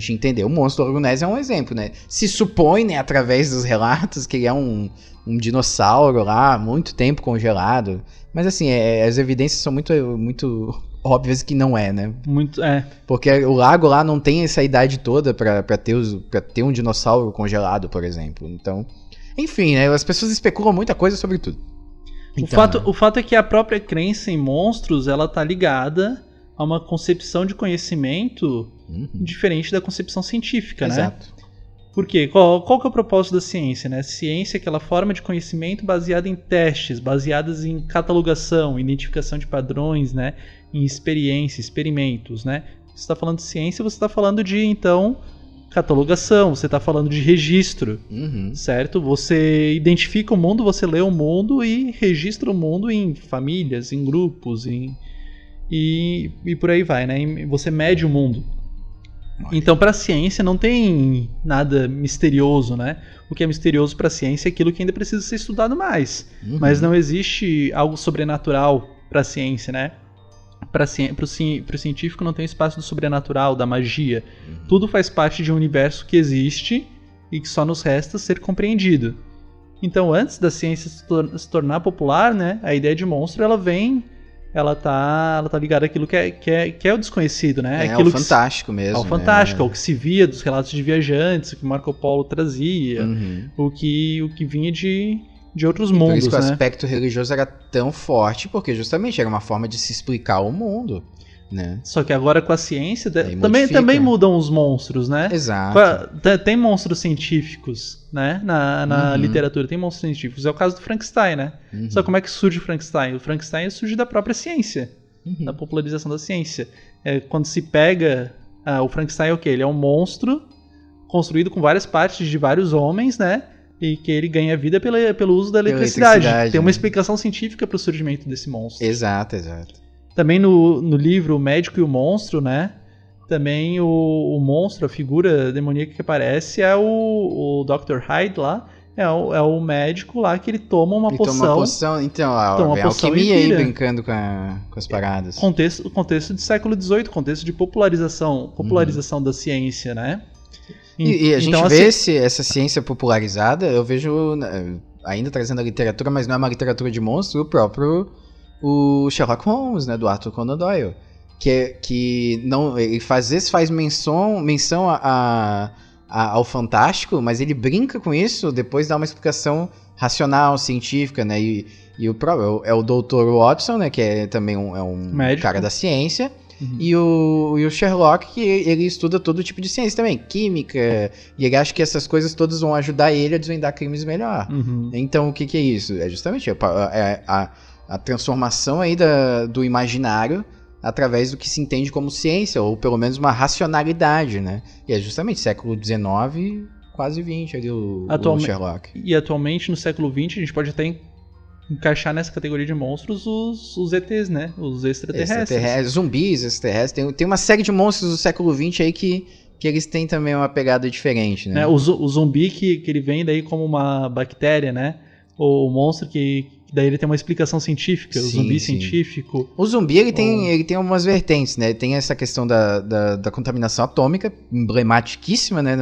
entender. O monstro do Lago Ness é um exemplo, né? Se supõe, né, através dos relatos, que ele é um dinossauro lá, muito tempo congelado. Mas assim, as evidências são muito, muito óbvias que não é, né? Porque o lago lá não tem essa idade toda pra ter um dinossauro congelado, por exemplo. Então, enfim, né? As pessoas especulam muita coisa sobre tudo. Então, o fato é que a própria crença em monstros, ela tá ligada a uma concepção de conhecimento diferente da concepção científica, né? Exato. Por quê? Qual que é o propósito da ciência, né? Ciência é aquela forma de conhecimento baseada em testes, baseadas em catalogação, identificação de padrões, né? Em experiência, experimentos, né? Você está falando de ciência, você está falando de, então, catalogação, você está falando de registro, certo? Você identifica o mundo, você lê o mundo e registra o mundo em famílias, em grupos, e por aí vai, né? Você mede o mundo. Então, para a ciência não tem nada misterioso, né? O que é misterioso para a ciência é aquilo que ainda precisa ser estudado mais. Mas não existe algo sobrenatural para a ciência, né? Para o científico não tem espaço do sobrenatural, da magia. Tudo faz parte de um universo que existe e que só nos resta ser compreendido. Então, antes da ciência se tornar popular, né? A ideia de monstro, ela tá ligada àquilo que é o desconhecido, né? Aquilo ao fantástico mesmo. Ao fantástico, ao que se via dos relatos de viajantes, o que Marco Polo trazia, o que vinha de outros mundos, né? Por isso que o aspecto religioso era tão forte, porque justamente era uma forma de se explicar o mundo, né? Só que agora com a ciência também mudam os monstros, né? Exato. Tem monstros científicos, né? Na literatura tem monstros científicos. É o caso do Frankenstein, né? Só como é que surge o Frankenstein? O Frankenstein surge da própria ciência, da popularização da ciência. Quando se pega... o Frankenstein é o quê? Ele é um monstro construído com várias partes de vários homens, né? e que ele ganha vida pelo uso da eletricidade. Tem uma explicação científica para o surgimento desse monstro. Exato. Também no livro O Médico e o Monstro, né? Também o monstro, a figura demoníaca que aparece é o Dr. Hyde lá. É o médico lá que ele toma uma poção. Toma uma poção, então, a alquimia aí brincando com as paradas. Contexto de século XVIII, contexto de popularização da ciência, né? E a gente então, vê essa ciência popularizada, eu vejo, ainda trazendo a literatura, mas não é uma literatura de monstro, o próprio Sherlock Holmes, né, do Arthur Conan Doyle. Que não, ele às vezes faz menção ao fantástico, mas ele brinca com isso, depois dá uma explicação racional, científica, né? E o próprio é o Dr. Watson, né? Que é também um cara da ciência. Uhum. E o Sherlock, que ele estuda todo tipo de ciência também, química, e ele acha que essas coisas todas vão ajudar ele a desvendar crimes melhor. Uhum. Então, o que é isso? É justamente a transformação aí do imaginário através do que se entende como ciência, ou pelo menos uma racionalidade, né? E é justamente século XIX, quase XX ali o Sherlock. E atualmente, no século XX, a gente pode até encaixar nessa categoria de monstros os ETs, né? Os extraterrestres. Zumbis, extraterrestres. Tem uma série de monstros do século XX aí que eles têm também uma pegada diferente, né? O zumbi que ele vem daí como uma bactéria, né? O monstro que daí ele tem uma explicação científica, o zumbi científico. O zumbi, ele tem algumas vertentes, né? Tem essa questão da contaminação atômica, emblematiquíssima, né?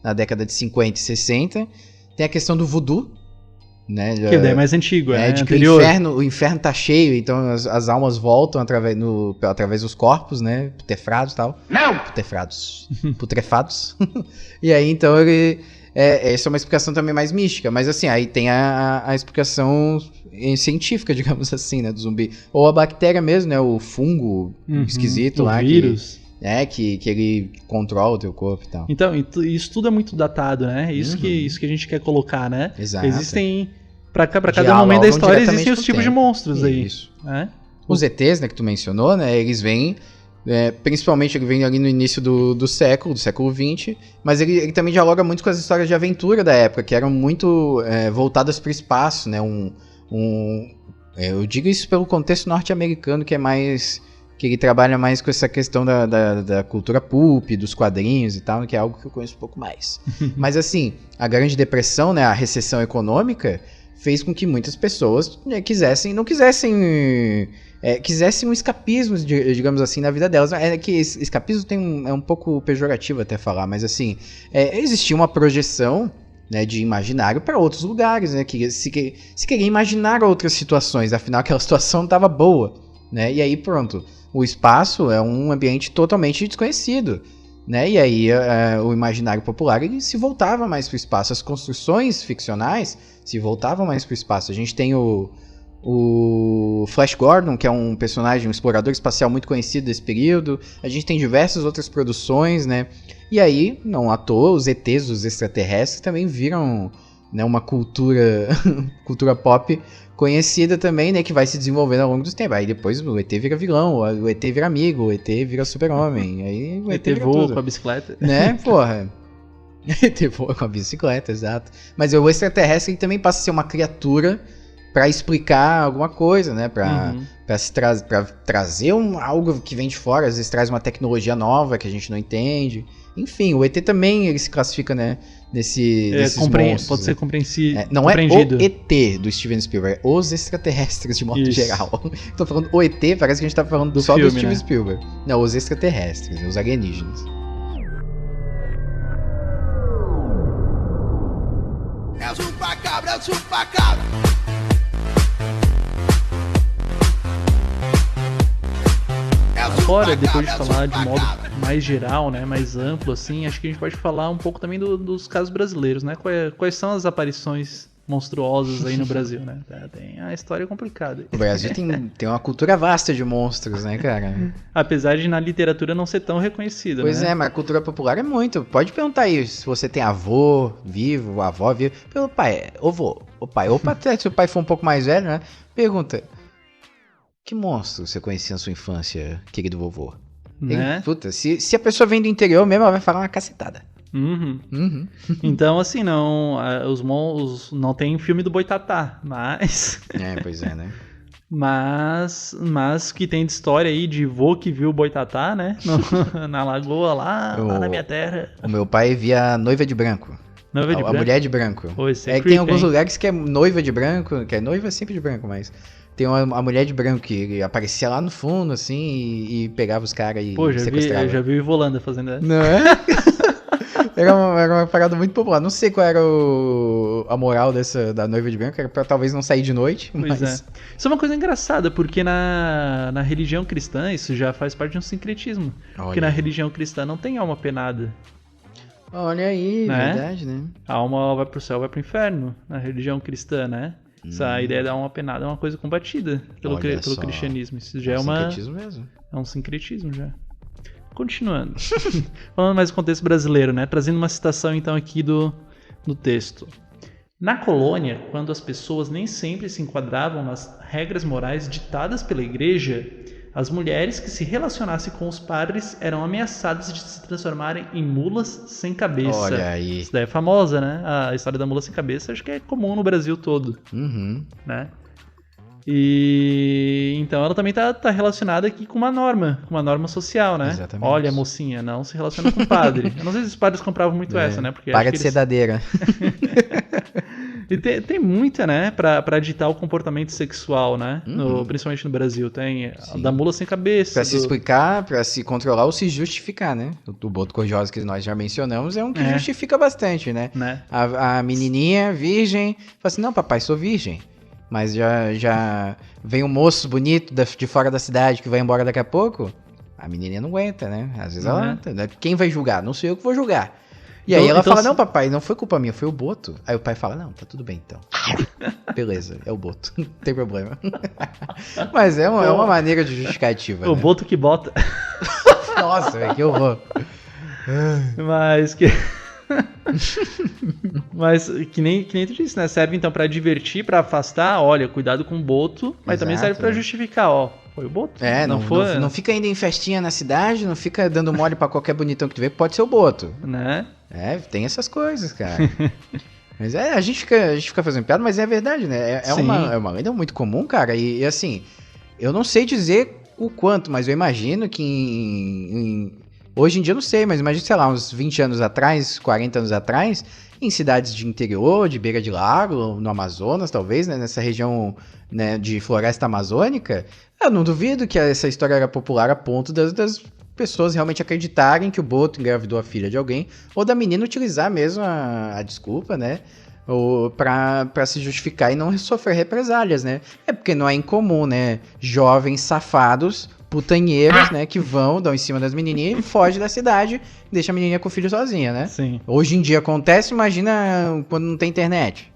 Na década de 50 e 60. Tem a questão do voodoo, né? Que daí é mais antigo, de que o inferno tá cheio, então as almas voltam através dos corpos, né? Putrefrados e tal. Não! Putrefados. E aí, então, essa é uma explicação também mais mística, mas assim, aí tem a explicação científica, digamos assim, né, do zumbi. Ou a bactéria mesmo, né, o fungo esquisito lá. O vírus. Que ele controla o teu corpo e tal. Então, isso tudo é muito datado, né? Isso que a gente quer colocar, né? Exato. Existem, pra cada momento da história, existem os tipos de monstros aí. Isso. Né? Os ETs, né, que tu mencionou, né, eles vêm... principalmente ele vem ali no início do século XX, mas ele também dialoga muito com as histórias de aventura da época, que eram muito voltadas para o espaço, né? Eu digo isso pelo contexto norte-americano, que ele trabalha mais com essa questão da cultura pulp, dos quadrinhos e tal, que é algo que eu conheço um pouco mais. Mas assim, a Grande Depressão, né, a recessão econômica, fez com que muitas pessoas quisessem um escapismo, digamos assim, na vida delas. É que escapismo é um pouco pejorativo até falar, mas assim, existia uma projeção, né, de imaginário para outros lugares, né, que se queria imaginar outras situações, afinal aquela situação estava boa, né, e aí pronto, o espaço é um ambiente totalmente desconhecido, né, e aí o imaginário popular ele se voltava mais para o espaço, as construções ficcionais se voltavam mais para o espaço. A gente tem o Flash Gordon, que é um personagem, um explorador espacial muito conhecido desse período. A gente tem diversas outras produções, né? E aí, não à toa, os ETs, os extraterrestres, também viram, né, uma cultura pop conhecida também, né? Que vai se desenvolvendo ao longo dos tempos. Aí depois o ET vira vilão, o ET vira amigo, o ET vira super-homem. Aí o ET voa com a bicicleta. Né, porra? ET voa com a bicicleta, exato. Mas o extraterrestre ele também passa a ser uma criatura para explicar alguma coisa, né? Para trazer algo que vem de fora, às vezes traz uma tecnologia nova que a gente não entende. Enfim, o ET também ele se classifica, né, nesses monstros. Pode ser compreensivo. Não compreendido. É o ET do Steven Spielberg, é os extraterrestres de modo geral. Tô falando o ET, parece que a gente tá falando só do Steven Spielberg. Não, os extraterrestres, os alienígenas. É o chupacabra, é o chupacabra. Agora, depois de falar de modo mais geral, né, mais amplo, assim, acho que a gente pode falar um pouco também dos casos brasileiros, né? Quais são as aparições monstruosas aí no Brasil, né? Tem a história complicada. O Brasil tem uma cultura vasta de monstros, né, cara? Apesar de na literatura não ser tão reconhecida, pois né? Mas a cultura popular é muito. Pode perguntar aí se você tem avô vivo, avó vivo. Pelo pai, o pai. Ou até se o pai for um pouco mais velho, né? Pergunta: que monstro você conhecia na sua infância, querido vovô? Né? Puta, se a pessoa vem do interior mesmo, ela vai falar uma cacetada. Uhum. Então, assim, não, não tem filme do Boitatá, mas... Pois é, né? Mas que tem de história aí de vô que viu o Boitatá, né? Na lagoa lá na minha terra. O meu pai via a noiva de branco. Noiva de A branco? mulher de branco. Pô, isso é que creepy, tem alguns hein? lugares que é noiva de branco, que é noiva sempre de branco, mas tem a mulher de branco que aparecia lá no fundo, assim, e pegava os caras e Pô, sequestrava. já vi o Ivolanda fazendo essa. Não é? Era uma parada muito popular. Não sei qual era a moral da noiva de branco, era pra talvez não sair de noite. Pois mas... é. Isso é uma coisa engraçada, porque na religião cristã isso já faz parte de um sincretismo. Porque na religião cristã não tem alma penada. Olha aí, né? Verdade, né? A alma vai pro céu, vai pro inferno, na religião cristã, né? Essa ideia da alma penada é uma coisa combatida pelo cristianismo. Isso já é um sincretismo mesmo. É um sincretismo já. Continuando. Falando mais do contexto brasileiro, né? Trazendo uma citação então aqui do texto. Na colônia, quando as pessoas nem sempre se enquadravam nas regras morais ditadas pela igreja, as mulheres que se relacionassem com os padres eram ameaçadas de se transformarem em mulas sem cabeça. Olha aí. Isso daí é famosa, né? A história da mula sem cabeça acho que é comum no Brasil todo. Uhum. Né? E então ela também tá relacionada aqui com uma norma social, né? Exatamente. Olha, mocinha, não se relaciona com o padre. Eu não sei se os padres compravam muito essa, né? Porque Para de ser dadeira. E tem muita, né, pra ditar o comportamento sexual, né? Principalmente no Brasil. Tem a da mula sem cabeça. Pra se explicar, pra se controlar ou se justificar, né? O boto cor-de-rosa que nós já mencionamos é um que justifica bastante, né? A menininha virgem fala assim, não, papai, sou virgem. Mas já vem um moço bonito de fora da cidade que vai embora daqui a pouco, a menininha não aguenta, né? Às vezes ela... Quem vai julgar? Não sou eu que vou julgar. E aí ela fala, não, papai, não foi culpa minha, foi o Boto. Aí o pai fala, não, tá tudo bem então. Beleza, é o Boto, não tem problema. Mas é uma maneira de justificativa, o né? Boto que bota. Nossa, velho, que horror. Mas que nem tu disse, né? Serve então pra divertir, pra afastar, olha, cuidado com o Boto, mas também serve pra justificar, ó. Foi o Boto. Não fica indo em festinha na cidade, não fica dando mole pra qualquer bonitão que tu vê, pode ser o Boto. Né? Tem essas coisas, cara. Mas a gente fica fazendo piada, mas é verdade, né? É uma lenda muito comum, cara. E assim, eu não sei dizer o quanto, mas eu imagino que hoje em dia eu não sei, mas imagino, sei lá, uns 20 anos atrás, 40 anos atrás, em cidades de interior, de beira de lago, no Amazonas, talvez, né, nessa região, né, de floresta amazônica, eu não duvido que essa história era popular a ponto das pessoas realmente acreditarem que o Boto engravidou a filha de alguém, ou da menina utilizar mesmo a desculpa, né, ou pra se justificar e não sofrer represálias, né. É porque não é incomum, né, jovens safados, putanheiros, né, que dão em cima das menininhas e fogem da cidade e deixam a menininha com o filho sozinha, né? Sim. Hoje em dia acontece, imagina quando não tem internet.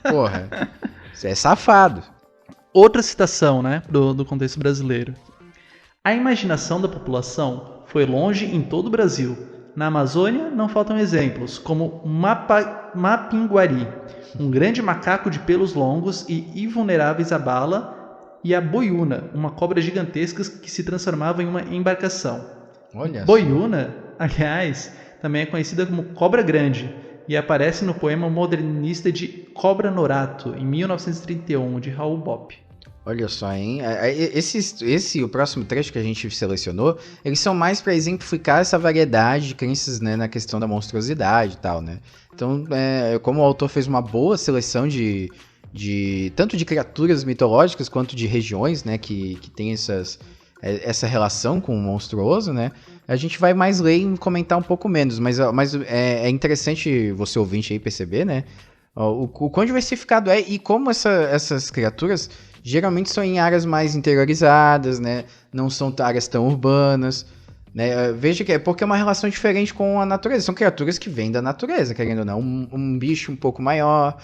Porra, você é safado. Outra citação, né, do contexto brasileiro. A imaginação da população foi longe em todo o Brasil. Na Amazônia não faltam exemplos, como Mapinguari, um grande macaco de pelos longos e invulneráveis à bala, e a boiúna, uma cobra gigantesca que se transformava em uma embarcação. Olha Boiúna, aliás, também é conhecida como cobra grande e aparece no poema modernista de Cobra Norato, em 1931, de Raul Bopp. Olha só, hein? O próximo trecho que a gente selecionou, eles são mais para exemplificar essa variedade de crenças, né, na questão da monstruosidade e tal, né? Então, como o autor fez uma boa seleção tanto de criaturas mitológicas quanto de regiões, né, que tem essa relação com o monstruoso, né, a gente vai mais ler e comentar um pouco menos, mas é interessante você ouvinte aí perceber, né, o quão diversificado é e como essas criaturas geralmente são em áreas mais interiorizadas, né, não são áreas tão urbanas, né? Veja que é porque é uma relação diferente com a natureza. São criaturas que vêm da natureza, querendo ou não. Um bicho um pouco maior,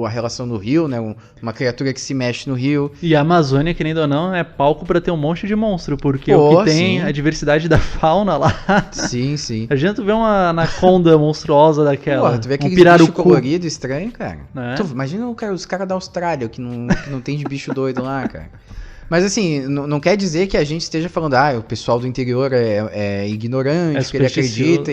a relação no rio, né? Uma criatura que se mexe no rio. E a Amazônia, querendo ou não, é palco pra ter um monte de monstro, porque o que tem a diversidade da fauna lá. Sim, sim. A gente vê uma anaconda monstruosa daquela. Porra, tu vê aquele bicho colorido estranho, cara. É. Imagina os caras da Austrália que não tem de bicho doido lá, cara. Mas assim, não quer dizer que a gente esteja falando, o pessoal do interior é ignorante, que ele acredita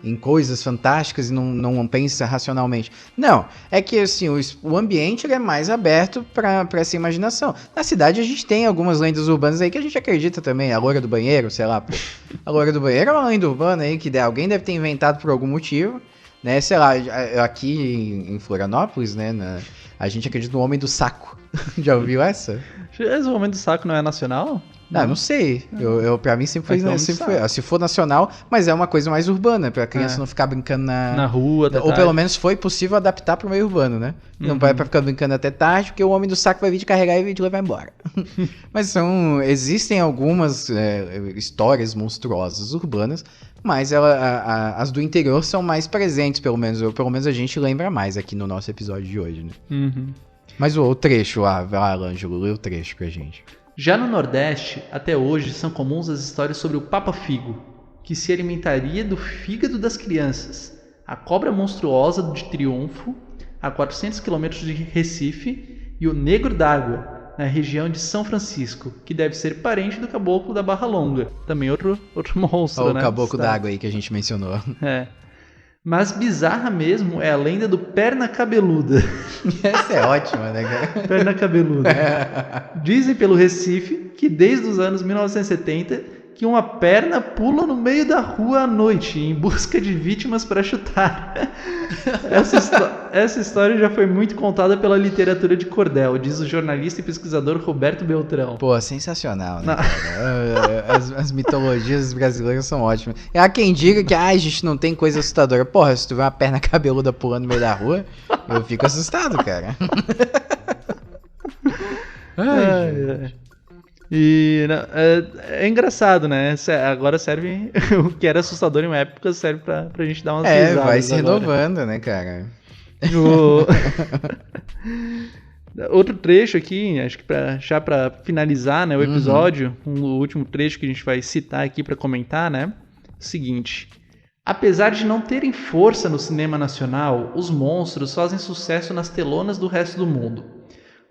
em coisas fantásticas e não pensa racionalmente. Não, é que assim, o ambiente ele é mais aberto para essa imaginação. Na cidade a gente tem algumas lendas urbanas aí que a gente acredita também, a loira do banheiro, sei lá, pô. A loira do banheiro é uma lenda urbana aí que alguém deve ter inventado por algum motivo, né? Sei lá, aqui em Florianópolis, né, a gente acredita no Homem do Saco. Já ouviu essa? O Homem do Saco não é nacional? Não sei. Pra mim sempre foi. Se for nacional, mas é uma coisa mais urbana, pra criança não ficar brincando na rua. Ou tarde. Pelo menos foi possível adaptar pro meio urbano, né? Não vai pra ficar brincando até tarde, porque o Homem do Saco vai vir te carregar e vir te levar embora. Mas existem algumas histórias monstruosas urbanas, mas as do interior são mais presentes, pelo menos a gente lembra mais aqui no nosso episódio de hoje, né? Uhum. Mas o trecho, vai lá, Ângelo, lê o trecho pra gente. Já no Nordeste, até hoje, são comuns as histórias sobre o Papa Figo, que se alimentaria do fígado das crianças, a cobra monstruosa de Triunfo, a 400 km de Recife, e o Negro d'Água, na região de São Francisco, que deve ser parente do Caboclo da Barra Longa, também outro monstro, né? O Caboclo d'Água aí que a gente mencionou. Mas bizarra mesmo é a lenda do Perna Cabeluda. Essa é ótima, né, cara? Perna Cabeluda. Dizem pelo Recife que desde os anos 1970 que uma perna pula no meio da rua à noite em busca de vítimas para chutar. Essa história já foi muito contada pela literatura de cordel, diz o jornalista e pesquisador Roberto Beltrão. Pô, sensacional, né, cara? As mitologias brasileiras são ótimas. Há quem diga que a gente não tem coisa assustadora. Porra, se tu vê uma perna cabeluda pulando no meio da rua, eu fico assustado, cara. Ai. E é engraçado, né? Agora serve o que era assustador em uma época, serve pra gente dar umas risadas. Vai se agora. renovando, né, cara? Outro trecho aqui, acho que pra finalizar, né, o episódio, o último trecho que a gente vai citar aqui pra comentar, né? O seguinte: apesar de não terem força no cinema nacional, os monstros fazem sucesso nas telonas do resto do mundo.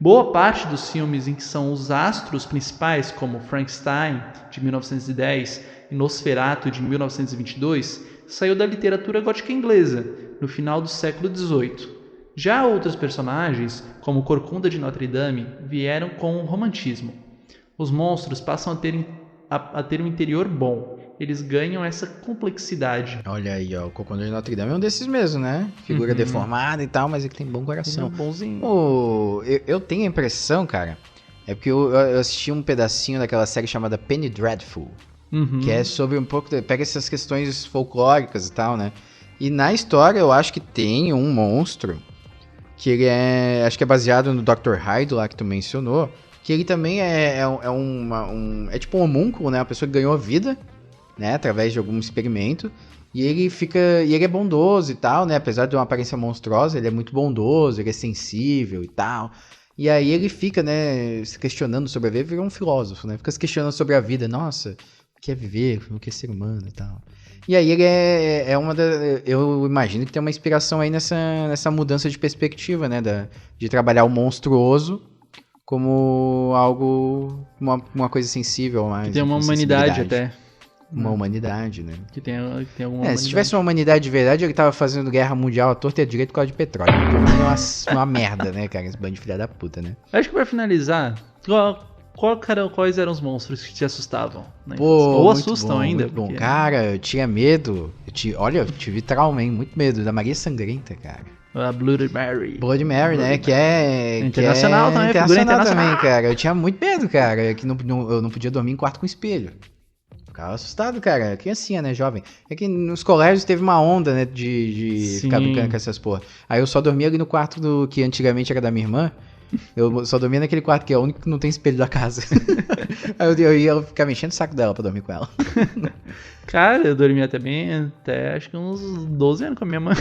Boa parte dos filmes em que são os astros principais, como Frankenstein, de 1910, e Nosferatu, de 1922, saiu da literatura gótica inglesa, no final do século XVIII. Já outros personagens, como Corcunda de Notre Dame, vieram com o romantismo. Os monstros passam a ter um interior bom. Eles ganham essa complexidade. Olha aí, ó, o Corcunda de Notre Dame é um desses mesmo, né? Figura deformada e tal, mas ele tem bom coração. Ele é bonzinho. Eu tenho a impressão, cara, é porque eu assisti um pedacinho daquela série chamada Penny Dreadful, que é sobre um pouco, pega essas questões folclóricas e tal, né? E na história eu acho que tem um monstro, que ele acho que é baseado no Dr. Hyde lá que tu mencionou, que ele também é tipo um homúnculo, né? Uma pessoa que ganhou a vida, né, através de algum experimento, e ele é bondoso e tal, né, apesar de uma aparência monstruosa, ele é muito bondoso, ele é sensível e tal, e aí ele fica, né, se questionando sobre a vida, vira um filósofo, né, fica se questionando sobre a vida, nossa, o que é viver, o que é ser humano e tal, e aí ele eu imagino que tem uma inspiração aí nessa mudança de perspectiva, né, de trabalhar o monstruoso como algo, uma coisa sensível mais. Que tem uma humanidade até. Uma humanidade, né? Que tem alguma humanidade. Se tivesse uma humanidade de verdade, ele tava fazendo guerra mundial à torta e à direita por causa de petróleo. Então é uma merda, né, cara? Esse bando de filha da puta, né? Acho que pra finalizar, quais eram os monstros que te assustavam? Né? Pô, ou assustam ainda? Muito bom. Cara, eu tinha medo. Eu tive trauma, hein? Muito medo da Maria Sangrenta, cara. A Bloody Mary. Bloody Mary, né? Que é internacional também, internacional também, cara. Eu tinha muito medo, cara. Que eu não podia dormir em quarto com espelho. Ficava assustado, cara. Criancinha, né, jovem. É que nos colégios teve uma onda, né, de ficar brincando com essas porra. Aí eu só dormia ali no quarto que antigamente era da minha irmã. Eu só dormia naquele quarto que é o único que não tem espelho da casa. Aí eu ia ficar mexendo o saco dela pra dormir com ela. Cara, eu dormia até acho que uns 12 anos com a minha mãe.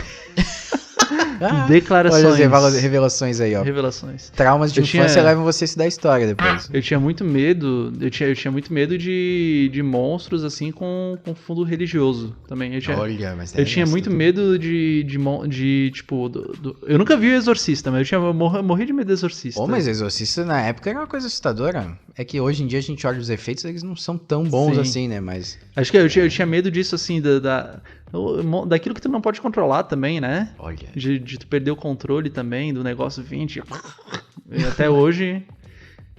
Declarações. Olha as revelações aí, ó. Revelações. Traumas de infância levam você a estudar história depois. Eu tinha muito medo. Eu tinha muito medo de monstros assim com fundo religioso também. Eu tinha muito medo de tipo. Eu nunca vi o Exorcista, mas eu morri de medo do Exorcista. Mas Exorcista na época era uma coisa assustadora. É que hoje em dia a gente olha os efeitos, eles não são tão bons Sim. assim, né? Mas... Acho que eu tinha medo disso, assim, daquilo que tu não pode controlar também, né? Olha... De tu perder o controle também do negócio 20. E até hoje...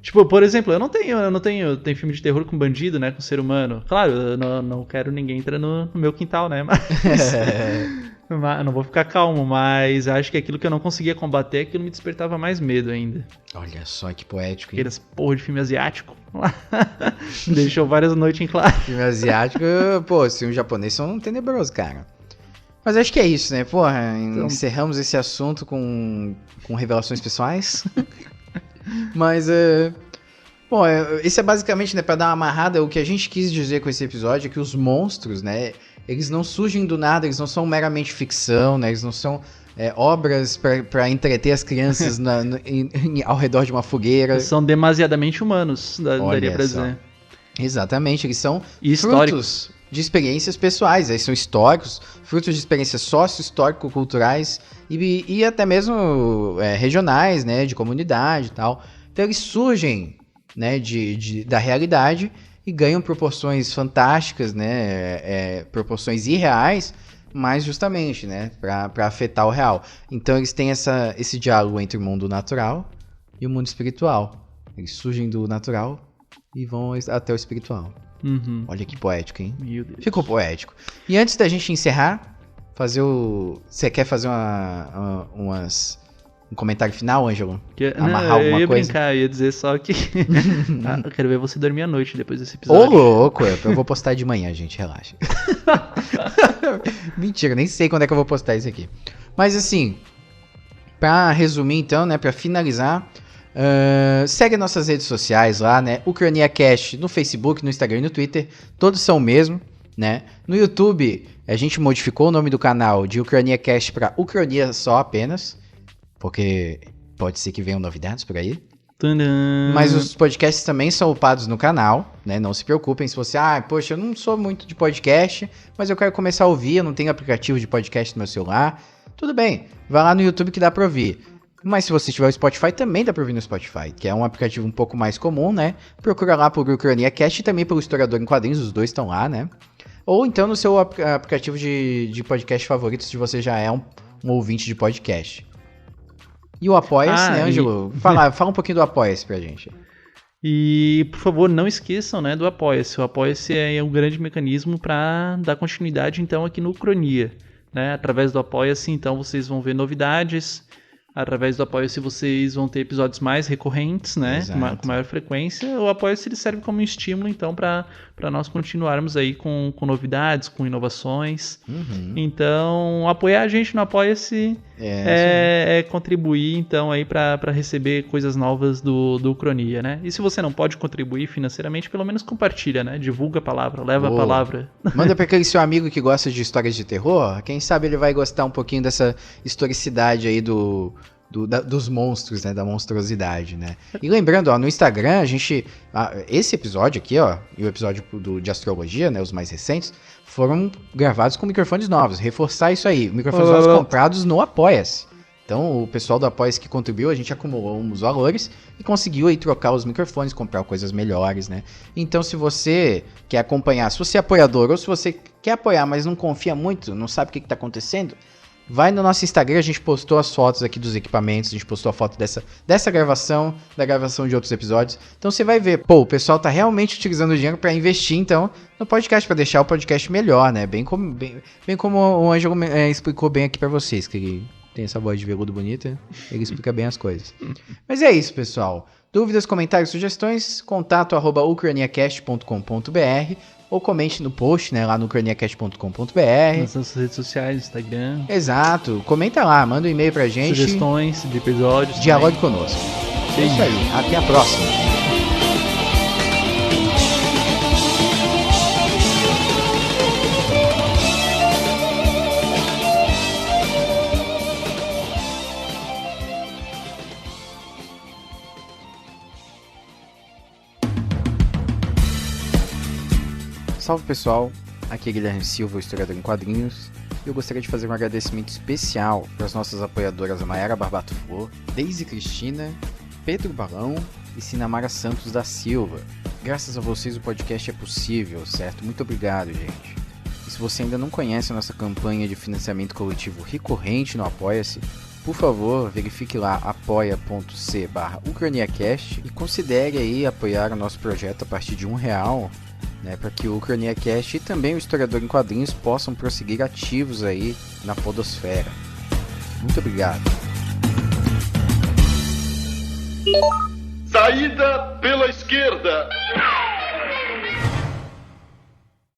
Tipo, por exemplo, eu não tenho filme de terror com bandido, né? Com ser humano. Claro, eu não quero ninguém entrar no meu quintal, né? Mas... Eu não vou ficar calmo, mas acho que aquilo que eu não conseguia combater, aquilo me despertava mais medo ainda. Olha só que poético, hein? Aqueles porra de filme asiático. Deixou várias noites em claro. Filme asiático, pô, os filmes japoneses são tenebrosos, cara. Mas acho que é isso, né? Porra, encerramos esse assunto com revelações pessoais. Mas, bom, esse é basicamente, né, pra dar uma amarrada, o que a gente quis dizer com esse episódio é que os monstros, né, eles não surgem do nada, eles não são meramente ficção, né, eles não são obras pra entreter as crianças ao redor de uma fogueira. Eles são demasiadamente humanos, daria pra dizer. Exatamente, eles são históricos. Frutos de experiências pessoais, eles são históricos, frutos de experiências sócio-histórico-culturais e até mesmo regionais, né, de comunidade e tal. Então eles surgem, né, da realidade e ganham proporções fantásticas, né, proporções irreais, mas justamente, né, para afetar o real. Então eles têm esse diálogo entre o mundo natural e o mundo espiritual. Eles surgem do natural e vão até o espiritual. Uhum. Olha que poético, hein? Meu Deus. Ficou poético. E antes da gente encerrar, você quer fazer um comentário final, Ângelo? Amarrar alguma eu ia coisa? brincar, eu ia dizer só que eu quero ver você dormir à noite depois desse episódio. Ô, louco! Eu vou postar de manhã, gente, relaxa. Mentira, nem sei quando é que eu vou postar isso aqui. Mas assim, pra resumir então, né, pra finalizar, segue nossas redes sociais lá, né, UcraniaCast no Facebook, no Instagram e no Twitter, todos são o mesmo, né. No YouTube, a gente modificou o nome do canal de UcraniaCast pra Ucrania só apenas, porque pode ser que venham novidades por aí. Tadã. Mas os podcasts também são upados no canal, né? Não se preocupem se você... poxa, eu não sou muito de podcast, mas eu quero começar a ouvir, eu não tenho aplicativo de podcast no meu celular. Tudo bem, vai lá no YouTube que dá pra ouvir. Mas se você tiver o Spotify, também dá pra ouvir no Spotify, que é um aplicativo um pouco mais comum, né? Procura lá por UcraniaCast e também pelo Historiador em Quadrinhos, os dois estão lá, né? Ou então no seu aplicativo de podcast favorito, se você já é um ouvinte de podcast. E o Apoia-se, né, Ângelo? Fala um pouquinho do Apoia-se pra gente. E, por favor, não esqueçam, né, do Apoia-se. O Apoia-se é um grande mecanismo para dar continuidade, então, aqui no Ucrania, né? Através do Apoia-se, então, vocês vão ver novidades. Através do Apoia-se, vocês vão ter episódios mais recorrentes, né? Com maior frequência. O Apoia-se ele serve como um estímulo, então, para nós continuarmos aí com novidades, com inovações. Uhum. Então, apoiar a gente no Apoia-se é contribuir, então, aí para receber coisas novas do Ucrania, né? E se você não pode contribuir financeiramente, pelo menos compartilha, né? Divulga a palavra, leva a palavra. Manda para aquele seu amigo que gosta de histórias de terror. Quem sabe ele vai gostar um pouquinho dessa historicidade aí dos monstros, né, da monstruosidade, né. E lembrando, ó, no Instagram a gente, esse episódio aqui, ó, e o episódio de astrologia, né, os mais recentes, foram gravados com microfones novos, reforçar isso aí, microfones novos comprados no Apoia-se. Então o pessoal do Apoia-se que contribuiu, a gente acumulou uns valores e conseguiu aí trocar os microfones, comprar coisas melhores, né. Então se você quer acompanhar, se você é apoiador ou se você quer apoiar, mas não confia muito, não sabe o que está acontecendo, vai no nosso Instagram, a gente postou as fotos aqui dos equipamentos, a gente postou a foto dessa gravação, da gravação de outros episódios. Então você vai ver, o pessoal tá realmente utilizando o dinheiro para investir, então, no podcast, para deixar o podcast melhor, né? Bem como o Ângelo explicou bem aqui para vocês, que ele tem essa voz de veludo bonita, ele explica bem as coisas. Mas é isso, pessoal. Dúvidas, comentários, sugestões, contato@ucraniacast.com.br ou comente no post, né, lá no ucraniacast.com.br. Nas nossas redes sociais, Instagram. Exato. Comenta lá, manda um e-mail pra gente. Sugestões de episódios. Dialogue conosco. É isso aí. Até a próxima. Salve pessoal, aqui é Guilherme Silva, o historiador em quadrinhos, e eu gostaria de fazer um agradecimento especial para as nossas apoiadoras Mayara Barbato Flor, Deise Cristina, Pedro Balão, e Sinamara Santos da Silva. Graças a vocês o podcast é possível, certo? Muito obrigado, gente. E se você ainda não conhece a nossa campanha de financiamento coletivo recorrente no Apoia-se, por favor, verifique lá apoia.c/ucraniacast e considere aí apoiar o nosso projeto a partir de R$1, né, para que o UcraniaCast e também o Historiador em Quadrinhos possam prosseguir ativos aí na podosfera. Muito obrigado. Saída pela esquerda.